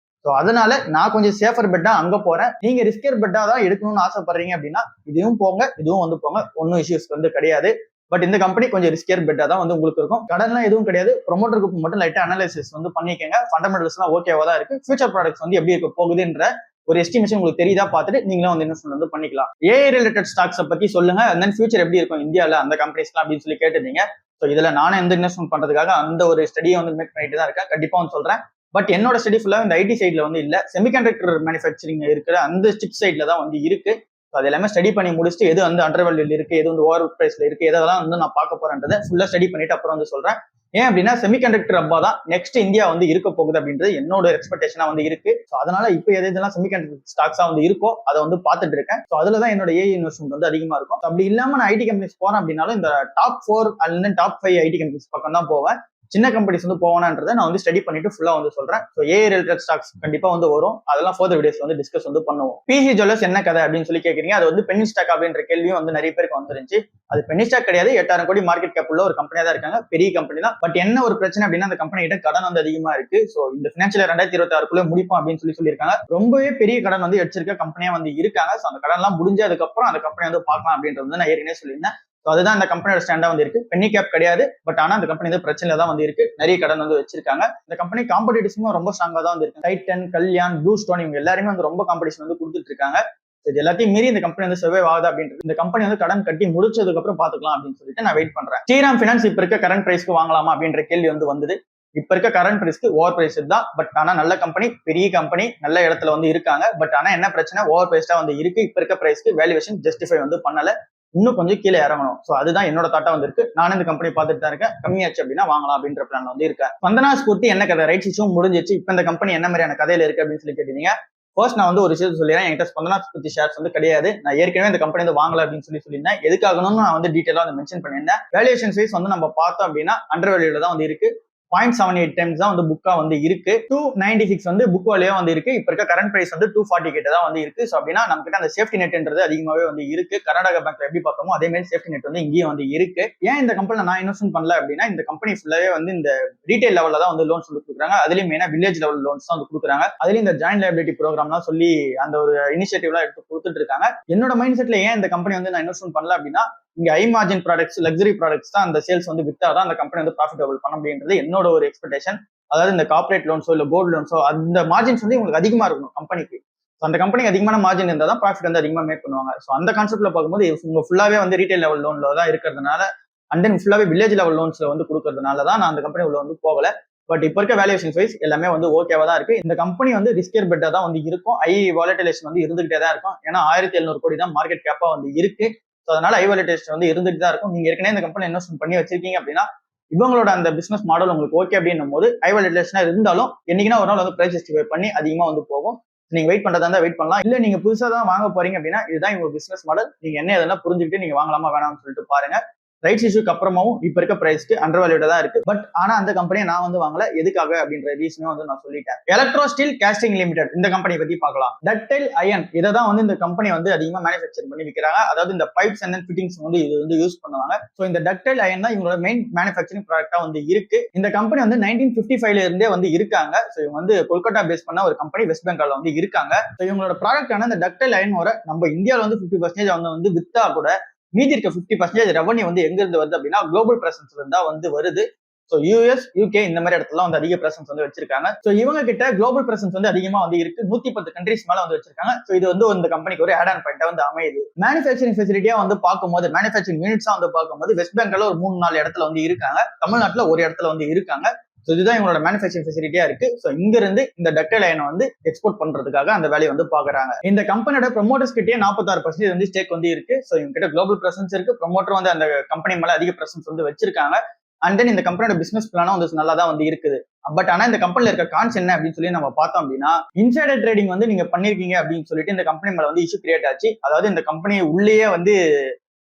ஸோ அதனால நான் கொஞ்சம் சேஃபர் பெட்டா அங்க போறேன். நீங்க ரிஸ்கர் பெட்டா தான் எடுக்கணும்னு ஆசைப்படுறீங்க அப்படின்னா இதுவும் போங்க இதுவும் வந்து போங்க. ஒன்னும் இஷ்யூஸ் வந்து கிடையாது. பட் இந்த கம்பெனி கொஞ்சம் ரிஸ்கியர் பெட்டா தான் வந்து உங்களுக்கு இருக்கும். கடன்லாம் எதுவும் கிடையாது. ப்ரொமோட்டர் குரூப் மட்டும் லைட்டா அனாலிசிஸ் வந்து பண்ணிக்கங்க. ஃபண்டமெண்டல்ஸ் எல்லாம் ஓகேவா தான் இருக்கு. ஃபியூச்சர் ப்ராடக்ட்ஸ் வந்து எப்படி இருக்க போகுதுன்ற ஒரு எஸ்டிமேஷன் உங்களுக்கு தெரியுதா பார்த்துட்டு நீங்களும் வந்து இன்வெஸ்ட்மெண்ட் வந்து பண்ணிக்கலாம். ஏஐ ரிலேட்டட் ஸ்டாக்ஸை பத்தி சொல்லுங்க. அண்ட் தென் ஃபியூச்சர் எப்படி இருக்கும் இந்தியாவில் அந்த கம்பெனிஸ்லாம் அப்படின்னு சொல்லி கேட்டிருந்தீங்க. ஸோ இதுல நானே வந்து இன்வெஸ்ட்மெண்ட் பண்றதுக்காக அந்த ஒரு ஸ்டடியை வந்து மேக் பண்ணிட்டு தான் இருக்கேன். கண்டிப்பா வந்து சொல்றேன். பட் என்னோட ஸ்டடி ஃபுல்லா இந்த ஐடி சைட்ல வந்து இல்ல, செமிகண்டக்டர் மேனுஃபேக்சரிங் இருக்கிற அந்த சிப் சைட்ல தான் வந்து இருக்கு. அது எல்லாமே ஸ்டடி பண்ணி முடிச்சுட்டு எது வந்து அண்டர் வேல்யூல இருக்கு, எது வந்து ஓவர் பிரைஸ்ல இருக்கு, எதெல்லாம் வந்து நான் பார்க்க போறேன்றதை ஃபுல்லா ஸ்டடி பண்ணிட்டு அப்புறம் வந்து சொல்றேன். ஏன் அப்படின்னா செமிகண்டக்டர் அப்பா தான் நெக்ஸ்ட் இந்தியா வந்து இருக்க போகுது அப்படின்றது என்னோட எக்ஸ்பெக்டேஷனா வந்து இருக்கு. ஸோ அதனால இப்போ எதெல்லாம் செமிகண்டக்டர் ஸ்டாக்ஸா வந்து இருக்கோ அதை வந்து பார்த்துட்டு இருக்கேன். ஸோ அதுல தான் என்னோட ஏஐ இன்வெஸ்ட்மெண்ட் வந்து அதிகமா இருக்கும். அப்படி இல்லாம நான் ஐடி கம்பெனிஸ் போறேன் அப்படின்னாலும் இந்த டாப் 4 அல்லது டாப் 5 ஐடி கம்பெனிஸ் பக்கம் தான் போவேன். சின்ன கம்பெனிஸ் வந்து போவானான்றதை நான் வந்து ஸ்டடி பண்ணிட்டு ஃபுல்லா வந்து சொல்றேன். ஸோ ஏஐ ரிலேட்டட் ஸ்டாக்ஸ் கண்டிப்பா வந்து வரும். அதெல்லாம் ஃபர்தர் வீடியோஸ் வந்து டிஸ்கஸ் வந்து பண்ணுவோம். பிசி ஜுவல்லர்ஸ் என்ன கதை அப்படின்னு சொல்லி கேட்குறீங்க. அது வந்து பென்னி ஸ்டாக் அப்படின்ற கேள்வியும் வந்து நிறைய பேருக்கு வந்துருந்துச்சு. அது பென்னி ஸ்டாக் கிடையாது. 8,000 கோடி மார்க்கெட் கேப் உள்ள ஒரு கம்பெனியா தான் இருக்காங்க. பெரிய கம்பெனி தான். பட் என்ன ஒரு பிரச்சனை அப்படின்னா அந்த கம்பெனி கிட்ட கடன் வந்து அதிகமா இருக்கு. ஸோ இந்த பினான்சியல் 2026 முடிப்போம் அப்படின்னு சொல்லியிருக்காங்க. ரொம்பவே பெரிய கடன் வந்து எடுச்சிருக்க கம்பெனியா வந்து இருக்காங்க. ஸோ அந்த கடன் எல்லாம் முடிஞ்சதுக்கு அப்புறம் அந்த கம்பெனி வந்து பார்க்கலாம் அப்படின்றது வந்து நான் ஏற்கனவே சொல்லியிருந்தேன். அதுதான் அந்த கம்பெனியோட ஸ்டாண்டா வந்து இருக்கு. பென்னி கேப் கிடையாது. பட் ஆனா அந்த கம்பெனி வந்து பிரச்சனை தான் வந்து இருக்கு. நிறைய கடன் வந்து வச்சிருக்காங்க. இந்த கம்பெனி காம்படிட்டிவ்ஸும் ரொம்ப ஸ்ட்ராங்கா தான் வந்து இருக்கு. டைட்டன், கல்யாண், ப்ளூ ஸ்டோன் இவங்க எல்லாருமே வந்து ரொம்ப காம்படிஷன் வந்து கொடுத்துட்டு இருக்காங்க. இது எல்லாத்தையும் மீறி இந்த கம்பெனி வந்து சர்வே ஆகுது அப்படின்றது இந்த கம்பெனி வந்து கடன் கட்டி முடிச்சதுக்கு அப்புறம் பாத்துக்கலாம் அப்படின்னு சொல்லிட்டு நான் வெயிட் பண்றேன். ஸ்ரீராம் பினான்ஸ் இப்ப இருக்க கரண்ட் பிரைஸ்க்கு வாங்கலாமா அப்படின்ற கேள்வி வந்து வந்தது. இப்ப இருக்க கரண்ட் பிரைஸ்க்கு ஓவர் பிரைஸ் தான். பட் ஆனா நல்ல கம்பெனி, பெரிய கம்பெனி, நல்ல இடத்துல வந்து இருக்காங்க. பட் ஆனா என்ன பிரச்சனை, ஓவர் பிரைஸ்டா வந்து இருக்கு. இப்ப இருக்க பிரைஸ்க்கு வேல்யூவேஷன் ஜஸ்டிஃபை வந்து பண்ணல. இன்னும் கொஞ்சம் கீழே இறங்கணும். சோ அதுதான் என்னோட தாட்டா வந்து இருக்கு. நானும் இந்த கம்பெனி பார்த்துட்டு தான் இருக்கேன். கம்மியாச்சு அப்படின்னா வாங்கலாம் அப்படின்ற பிளான் வந்து இருக்கேன். வந்தனா ஸ்பூர்த்தி என்ன கதை, ரைட் இஷ்யூ முடிஞ்சிச்சு. இப்ப இந்த கம்பெனி என்ன மாதிரியான கதையில இருக்கு அப்படின்னு சொல்லி கேட்டீங்க. ஃபர்ஸ்ட் நான் வந்து ஒரு விஷயத்தை சொல்லிடுறேன். என்கிட்ட ஸ்பந்தனா ஸ்பூர்த்தி ஷேர்ஸ் வந்து கிடையாது. நான் ஏற்கனவே இந்த கம்பெனி வந்து வாங்கல அப்படின்னு சொல்லியிருந்தேன். எதுக்காகணும்னு நான் வந்து டீட்டெயிலா வந்து மென்ஷன் பண்ணியிருந்தேன். வேல்யூவேஷன் வைஸ் வந்து நம்ம பார்த்தோம் அப்படின்னா அண்டர் வேல்யூல தான் வந்து இருக்கு. 0.78 டைம்ஸ் தான் வந்து புக்கா வந்து இருக்கு. 296 வந்து புக் வேலையா வந்து இருக்கு. இப்ப இருக்க கரண்ட் பிரைஸ் வந்து 240 கிட்ட தான் வந்து இருக்கு. ஸோ அப்படின்னா நம்ம கிட்ட அந்த சேஃப்டி நெட்ன்றது அதிகமாவே வந்து இருக்கு. கர்நாடகா பேங்க்ல எப்படி பார்த்தோமோ அதே மாதிரி சேஃப்டி நெட் வந்து இங்கேயும் வந்து இருக்கு. ஏன் இந்த கம்பெனில நான் இன்வெஸ்ட்மெண்ட் பண்ணல அப்படின்னா, இந்த கம்பெனி ஃபுல்லாவே வந்து இந்த ரீட்டைல் லெவல்ல தான் வந்து லோன்ஸ் வந்து கொடுக்குறாங்க. அதுலயும் மெயினா வில்லேஜ் லெவல் லோன்ஸ் தான் வந்து கொடுக்குறாங்க. அதுலயும் இந்த ஜாயிண்ட் லைபிலிட்டி ப்ரோக்ராம்லாம் சொல்லி அந்த ஒரு இனிஷியேட்டிவ்லாம் எடுத்து கொடுத்துட்டு இருக்காங்க. என்னோட மைண்ட் செட்ல ஏன் இந்த கம்பெனி வந்து நான் இன்வெஸ்ட்மெண்ட் பண்ணல அப்படின்னா, இங்க high margin products, luxury products தான் அந்த சேல்ஸ் வந்து வித்தாதான் அந்த கம்பெனி வந்து ப்ராஃபிட்டபிள் பண்ண முடியுன்றது என்னோட ஒரு எக்ஸ்பெக்டேஷன். அதாவது இந்த கார்பரேட் லோன்ஸோ இல்ல கோல்டு லோன்ஸோ அந்த மார்ஜின்ஸ் வந்து உங்களுக்கு அதிகமா இருக்கணும் கம்பெனிக்கு. அந்த கம்பெனிக்கு அதிகமான மார்ஜின் இருந்தால் தான் ப்ராஃபிட் வந்து அதிகமா மேக் பண்ணுவாங்க. ஸோ அந்த கான்செப்ட்ல பார்க்கும்போது உங்க ஃபுல்லாவே வந்து ரீட்டைல் லெவல் லோன்ல தான் இருக்கிறதுனால, அண்ட் தென் ஃபுல்லாவே வில்லேஜ் லெவல் லோன்ஸ்ல வந்து கொடுக்கறதுனால தான் நான் அந்த கம்பெனி உள்ள வந்து போகல. பட் இப்ப இருக்க வேல்யூஷன் வைஸ் எல்லாமே வந்து ஓகேவா தான் இருக்கு. இந்த கம்பெனி வந்து ரிஸ்கியர் பெட்டா தான் வந்து இருக்கும். ஹை வாலட்டிலேஷன் வந்து இருந்துகிட்டே தான் இருக்கும். ஏன்னா 1700 கோடி தான் மார்க்கெட் கேப்பா வந்து இருக்கு. ஸோ அதனால ஹை வாலட்டிலேஷன் வந்து இருந்துட்டு தான் இருக்கும். நீங்க ஏற்கனவே இந்த கம்பெனி இன்வெஸ்ட்மெண்ட் பண்ணி வச்சிருக்கீங்க அப்படின்னா, இவங்களோட அந்த பிசினஸ் மாடல் உங்களுக்கு ஓகே அப்படின்னும் போது ஹை வாலட்டிலேஷனா இருந்தாலும் என்னைக்குன்னா ஒரு நாள் வந்து பிரைஸ் ஜஸ்டிஃபை பண்ணி அதிகமா வந்து போகும். நீங்க வெயிட் பண்றதா இருந்தா வெயிட் பண்ணலாம். இல்ல நீங்க புதுசா தான் வாங்க போறீங்க அப்படின்னா, இதுதான் இவங்க பிசினஸ் மாடல். நீங்க என்ன எதெல்லாம் புரிஞ்சுக்கிட்டு நீங்க வாங்கலாமா வேணாம்னு சொல்லிட்டு பாருங்க. ரைட்ஸ் இஷ்யூக்கு அப்புறமாவும் இப்ப இருக்க பிரைஸ்க்கு அண்டர் வேல்யூடா தான் இருக்கு. பட் ஆனா அந்த கம்பெனியை நான் வந்து வாங்கல. எதுக்காக அப்படின்ற ரீசனும் வந்து நான் சொல்லிட்டேன். எலக்ட்ரோ ஸ்டீல் காஸ்டிங் லிமிடெட் இந்த கம்பெனி பத்தி பார்க்கலாம். டக்டைல் அயன் இதை தான் வந்து இந்த கம்பெனி வந்து அதிகமா மேனுஃபேக்சர் பண்ணி விற்கிறாங்க. அதாவது இந்த பைப்ஸ் அண்ட் ஃபிட்டிங்ஸ் வந்து இது வந்து யூஸ் பண்ணுவாங்க. ஸோ இந்த டக்டைல் அயன் தான் இவங்களோட மெயின் மேனுஃபேக்சரிங் ப்ராடக்டா வந்து இருக்கு. இந்த கம்பெனி வந்து 1955ல இருந்தே வந்து இருக்காங்க. ஸோ இவங்க வந்து கொல்கத்தா பேஸ் பண்ண ஒரு கம்பெனி, வெஸ்ட் பெங்கால்ல வந்து இருக்காங்க. ஸோ இவங்களோட ப்ராடக்டான இந்த டக்டைல் அயனோட நம்ம இந்தியாவில் வந்து 50% வந்து வித்தா கூட மீதி இருக்க 50% ரெவன்யூ வந்து எங்க இருந்து வருது அப்படின்னா குளோபல் பிரசன்ஸ்ல இருந்தா வந்து வருது. ஸோ யூஎஸ், யூகே இந்த மாதிரி இடத்துல வந்து அதிக பிரசன்ஸ் வந்து வச்சிருக்காங்க. ஸோ இவங்க கிட்ட குளோபல் பிரசன்ஸ் வந்து அதிகமா வந்து இருக்கு. 110 கண்ட்ரீஸ் மேல வந்து வச்சிருக்காங்க. ஸோ இது வந்து இந்த கம்பெனிக்கு ஒரு ஆட் ஆன் பாயிண்டா வந்து அமையுது. மேனுஃபேக்சரிங் ஃபெசிலிட்டியா வந்து பார்க்கும்போது, மேனுஃபேக்சரிங் யூனிட்ஸா வந்து பார்க்கும்போது வெஸ்ட் பெங்கால்ல ஒரு 3-4 இடத்துல வந்து இருக்காங்க. தமிழ்நாட்டுல ஒரு இடத்துல வந்து இருக்காங்க. ஸோ இதுதான் இவங்களோட மேனுஃபேக்சரிங் ஃபெசிலிட்டியா இருக்கு. ஸோ இங்க இருந்து இந்த டக்டைல் அயனை வந்து எக்ஸ்போர்ட் பண்றதுக்காக அந்த வேலையை வந்து பாக்குறாங்க. இந்த கம்பெனியோட ப்ரொமோட்டர்ஸ் கிட்டே 46% வந்து ஸ்டேக் வந்து இருக்கு. ஸோ இவங்க கிட்ட குளோபல் பிரசன்ஸ் இருக்கு. ப்ரொமோட்டர் வந்து அந்த கம்பெனி மேல அதிக பிரசன்ஸ் வந்து வச்சிருக்காங்க. அண்ட் தென் இந்த கம்பெனியோட பிசினஸ் பிளானும் வந்து நல்லா தான் வந்து இருக்குது. பட் ஆனா இந்த கம்பெனில இருக்க கான்ஸ் என்ன அப்படின்னு சொல்லி நம்ம பார்த்தோம் அப்படின்னா, இன்சைடர் ட்ரேடிங் வந்து நீங்க பண்ணிருக்கீங்க அப்படின்னு சொல்லிட்டு இந்த கம்பெனி மேல வந்து இஷ்யூ கிரியேட் ஆச்சு. அதாவது இந்த கம்பெனி உள்ளேயே வந்து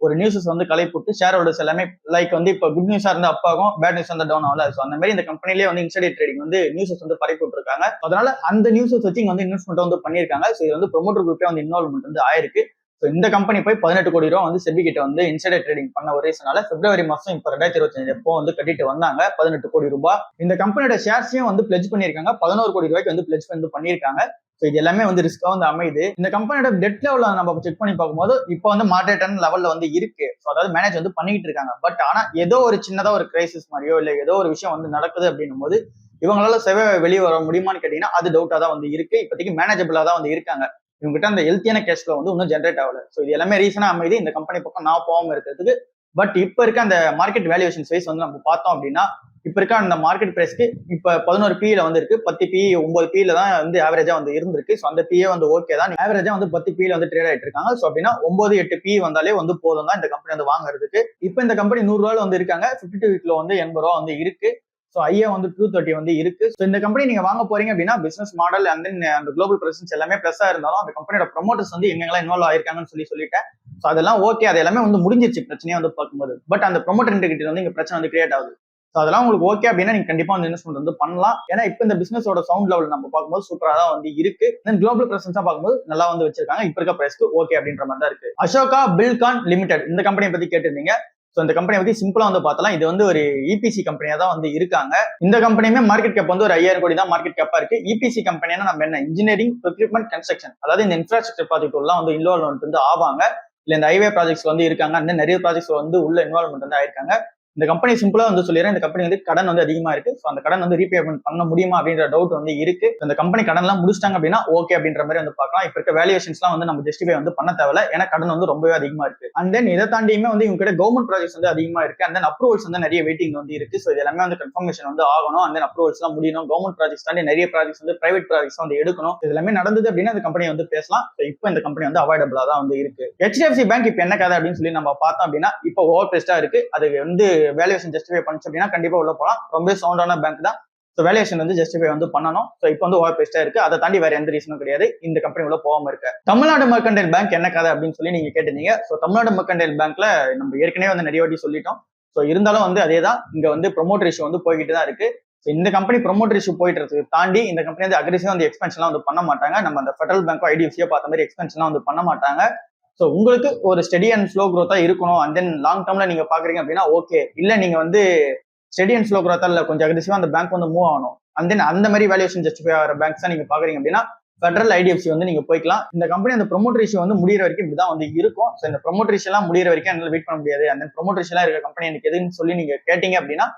ஒரு நியூஸஸ் வந்து கலை போட்டு ஷேர் ஹோல்டர்ஸ் எல்லாமே லைக் வந்து இப்போ குட் நியூஸா இருந்தா அப்பாகும், பேட் நியூஸ் வந்து டவுன் ஆகல. ஸோ அந்த மாதிரி இந்த கம்பெனிலேயே வந்து இன்சைடர் ட்ரேடிங் வந்து நியூஸஸ் வந்து பரப்பி விட்டுருக்காங்க. அதனால அந்த நியூஸஸ் வச்சு இங்க வந்து இன்வெஸ்ட்மெண்ட் வந்து பண்ணியிருக்காங்க. ஸோ இது வந்து ப்ரொமோட்டர் குரூப்பே வந்து இன்வால்வ்மெண்ட் வந்து ஆயிருக்கு. ஸோ இந்த கம்பெனி போய் 18 கோடி ரூபா வந்து செபி கிட்ட வந்து இன்சைடர் ட்ரேடிங் பண்ண ஒரு ரீசனால பிப்ரவரி மாசம் இப்போ 2025 எப்போ வந்து கட்டிட்டு வந்தாங்க 18 கோடி ரூபாய். இந்த கம்பெனியோட ஷேர்ஸையும் வந்து பிளட்ஜ் பண்ணியிருக்காங்க. 11 கோடி ரூபாய்க்கு வந்து பிளட்ஜ் வந்து பண்ணியிருக்காங்க. ஸோ இது எல்லாமே வந்து ரிஸ்கா வந்து அமையுது. இந்த கம்பெனியோட டெட் லெவல நம்ம செக் பண்ணி பார்க்கும்போது இப்போ வந்து மாடரேட்டான லெவல்ல வந்து இருக்கு. ஸோ அதாவது மேனேஜ் வந்து பண்ணிட்டு இருக்காங்க. பட் ஆனா ஏதோ ஒரு சின்னதா ஒரு கிரைசிஸ் மாதிரியோ இல்ல ஏதோ ஒரு விஷயம் வந்து நடக்குது அப்படின்னும் போது இவங்களால வெளியே வர முடியுமான்னு கேட்டீங்கன்னா அது டவுட்டா தான் வந்து இருக்கு. இப்போதைக்கு மேனேஜபிளா தான் வந்து இருக்காங்க. இவங்க கிட்ட அந்த ஹெல்த்தியான கேஷ் ஃப்ளோ வந்து இன்னும் ஜென்ரேட் ஆகல. ஸோ இது எல்லாமே ரீசனா அமைது இந்த கம்பெனி பக்கம் நான் போகாம இருக்கிறதுக்கு. பட் இப்ப இருக்க அந்த மார்க்கெட் வேல்யூவேஷன் வைஸ் வந்து நம்ம பார்த்தோம் அப்படின்னா, இப்ப இருக்க அந்த மார்க்கெட் பிரைஸ்க்கு இப்ப 11 பில வந்து இருக்கு. 10 பி 9 பில தான் வந்து ஆவரேஜா வந்து இருந்திருக்கு. ஸோ அந்த பிஏ வந்து ஓகே தான். ஆவரேஜா வந்து 10 பில வந்து ட்ரேட் ஆயிட்டு இருக்காங்க. ஸோ அப்படின்னா 9-8 பி வந்தாலே வந்து போதும் தான் இந்த கம்பெனி வந்து வாங்குறதுக்கு. இப்ப இந்த கம்பெனி 100 ரூபாயில வந்து இருக்காங்க. 52 வீக்ல வந்து 80 ரூபா வந்து இருக்கு. ஸோ ஐயா வந்து 230 வந்து இருக்கு. ஸோ இந்த கம்பெனி நீங்க வாங்க போறீங்க அப்படின்னா பிசினஸ் மாடல் அண்ட் தென் அந்த குளோபல் பிரசன்ஸ் எல்லாமே பிளஸ்ஸா இருந்தாலும் அந்த கம்பெனியோட ப்ரொமோட்டர்ஸ் வந்து எங்கெல்லாம் இன்வால்வ் ஆயிருக்காங்கன்னு சொல்லிட்டேன். ஸோ அதெல்லாம் ஓகே, அது எல்லாமே வந்து முடிஞ்சிருச்சு பிரச்சனையா வந்து பார்க்கும்போது. பட் அந்த ப்ரொமோட்டர் இன்டெகிரிட்டி வந்து இங்க பிரச்சனை வந்து கிரியேட் ஆகுது. ஸோ அதெல்லாம் உங்களுக்கு ஓகே அப்படின்னா நீங்க கண்டிப்பா வந்து இன்வெஸ்ட்மெண்ட் வந்து பண்ணலாம். ஏன்னா இப்போ இந்த பிசினஸோட சவுண்ட் லெவல் நம்ம பார்க்கும்போது சூப்பரா தான் வந்து இருக்கு. தென் குளோபல் பிரசன்ஸா பார்க்கும்போது நல்லா வந்து வச்சிருக்காங்க. இப்ப இருக்க பிரைஸ்க்கு ஓகே அப்படின்ற மாதிரி தான் இருக்கு. அசோகா பில்கான் லிமிடெட் இந்த கம்பெனியை பத்தி கேட்டிருந்தீங்க. ஸோ இந்த கம்பெனி பத்தி சிம்பிளா வந்து பார்த்தலாம். இது வந்து ஒரு இபிசி கம்பெனியா தான் வந்து இருக்காங்க. இந்த கம்பெனியுமே மார்க்கெட் கேப் வந்து ஒரு 5000 கோடி தான் மார்க்கெட் கேப்பா இருக்கு. இபிசி கம்பெனினா நம்ம என்ன இன்ஜினியரிங் ப்ரொக்யூர்மெண்ட் கன்ஸ்ட்ரக்ஷன், அதாவது இந்த இன்ஃப்ராஸ்ட்ரக்சர் ப்ராஜெக்ட் எல்லாம் வந்து இன்வால்வ்மெண்ட் வந்து ஆவாங்க. இல்ல இந்த ஹைவே ப்ராஜெக்ட்ஸ் வந்து இருக்காங்க. அந்த நிறைய ப்ராஜெக்ட்ஸ் வந்து உள்ள இன்வால்வ்மெண்ட் வந்து ஆயிருக்காங்க. இந்த கம்பெனி சிம்பிளா வந்து சொல்லிடுறேன், இந்த கம்பெனி வந்து கடன் வந்து அதிகமா இருக்கு. ஸோ அந்த கடன் வந்து ரீபேமெண்ட் பண்ண முடியுமா அப்படின்ற டவுட் வந்து இருக்கு. இந்த கம்பெனி கடன் எல்லாம் முடிச்சிட்டாங்க அப்படின்னா ஓகே அப்படின்ற மாதிரி வந்து பார்க்கலாம். இப்ப இருக்க வேல்யூவேஷன்ஸ்லாம் வந்து நம்ம ஜஸ்டிஃபை வந்து பண்ண தேவையில்ல. ஏன்னா கடன் வந்து ரொம்பவே அதிகமா இருக்கு. அண்ட் தென் இதை தாண்டியுமே வந்து இவங்க கிட்ட கவர்மெண்ட் ப்ராஜெக்ட்ஸ் வந்து அதிகமா இருக்கு. அண்ட் தென் அப்ரூவல்ஸ் வந்து நிறைய வெயிட்டிங் வந்து இருக்கு. ஸோ இது எல்லாமே வந்து கன்ஃபர்மேஷன் வந்து ஆகணும். அண்ட் தென் அப்ரூவல்ஸ் எல்லாம் முடியணும். கவர்மெண்ட் ப்ராஜெக்ட்ஸ் தாண்டி நிறைய ப்ராஜெக்ட்ஸ் வந்து பிரைவேட் ப்ராஜெக்ட்ஸ் வந்து எடுக்கணும். இது எல்லாமே நடந்தது அப்படின்னா இந்த கம்பெனி வந்து பேசலாம். இப்போ இந்த கம்பெனி வந்து அவாய்டபிளா தான் வந்து இருக்கு. HDFC பேங்க் இப்போ என்ன கதை அப்படின்னு சொல்லி நம்ம பார்த்தோம் அப்படின்னா இப்போ ஓவர் பிரைஸ்டா இருக்கு. அது வந்து வேல்யூவேஷன் ஜஸ்டிஃபை பண்ணுச்சு அப்படின்னா கண்டிப்பா உள்ள போலாம். ரொம்ப சவுண்டான பேங்க் தான். ஸோ வேல்யூவேஷன் வந்து ஜஸ்டிஃபை வந்து பண்ணணும். ஸோ இப்போ வந்து ஓவர் பிரைஸ்டா இருக்கு. அதை தாண்டி வேற எந்த ரீசனும் கிடையாது இந்த கம்பெனி உள்ள போகாம இருக்கு. தமிழ்நாடு மெர்கன்டைல் பேங்க் என்ன கதை அப்படின்னு சொல்லி நீங்க கேட்டிருந்தீங்க. ஸோ தமிழ்நாடு மெர்கன்டைல் பேங்க்ல நம்ம ஏற்கனவே வந்து நிறைய வாட்டி சொல்லிட்டோம். ஸோ இருந்தாலும் வந்து அதே தான் இங்க வந்து ப்ரொமோட்டர் இஷ்யூ வந்து போய்கிட்டு தான் இருக்கு. இந்த கம்பெனி ப்ரொமோட்டர் இஷ்யூ போயிட்டு இருக்கு தாண்டி இந்த கம்பெனி வந்து அக்ரெசிவா வந்து எக்ஸ்பென்ஷன்லாம் வந்து பண்ண மாட்டாங்க. நம்ம அந்த ஃபெடரல் பேங்கோ ஐடிஎஃப்சியோ பார்த்த மாதிரி எக்ஸ்பென்ஷன்லாம் வந்து பண்ண மாட்டாங்க. ஸோ உங்களுக்கு ஒரு ஸ்டெடி அண்ட் ஸ்லோ க்ரோத்தா இருக்கணும். அண்ட் தென் லாங் டேர்ம்ல நீங்க பாக்குறீங்க அப்படின்னா ஓகே. இல்ல நீங்க வந்து ஸ்டெடி அண்ட் ஸ்லோ க்ரோத்தா இல்ல கொஞ்சம் அக்ரெசிவா அந்த பேங்க் வந்து மூவ் ஆகணும். அண்ட் தென் அந்த மாதிரி வேல்யூஷன் ஜஸ்டிஃபை ஆகிற பேங்க்ஸ் தான் நீங்க பாக்குறீங்க அப்படின்னா ஃபெடரல் ஐடிஎஃப்சி வந்து நீங்க போய்க்கலாம். இந்த கம்பெனி அந்த ப்ரொமோட்டர் இஷ்யூ வந்து முடிகிற வரைக்கும் இப்படிதான் வந்து இருக்கும். ஸோ இந்த ப்ரொமோட்டர் இஷ்யூ எல்லாம் முடிகிற வரைக்கும் என்னால வெயிட் பண்ண முடியாது. அந்த ப்ரொமோட்டர் இஷ்யூ எல்லாம் இருக்க கம்பெனி எனக்கு எதுன்னு சொல்லி நீங்க கேட்டீங்க அப்படின்னா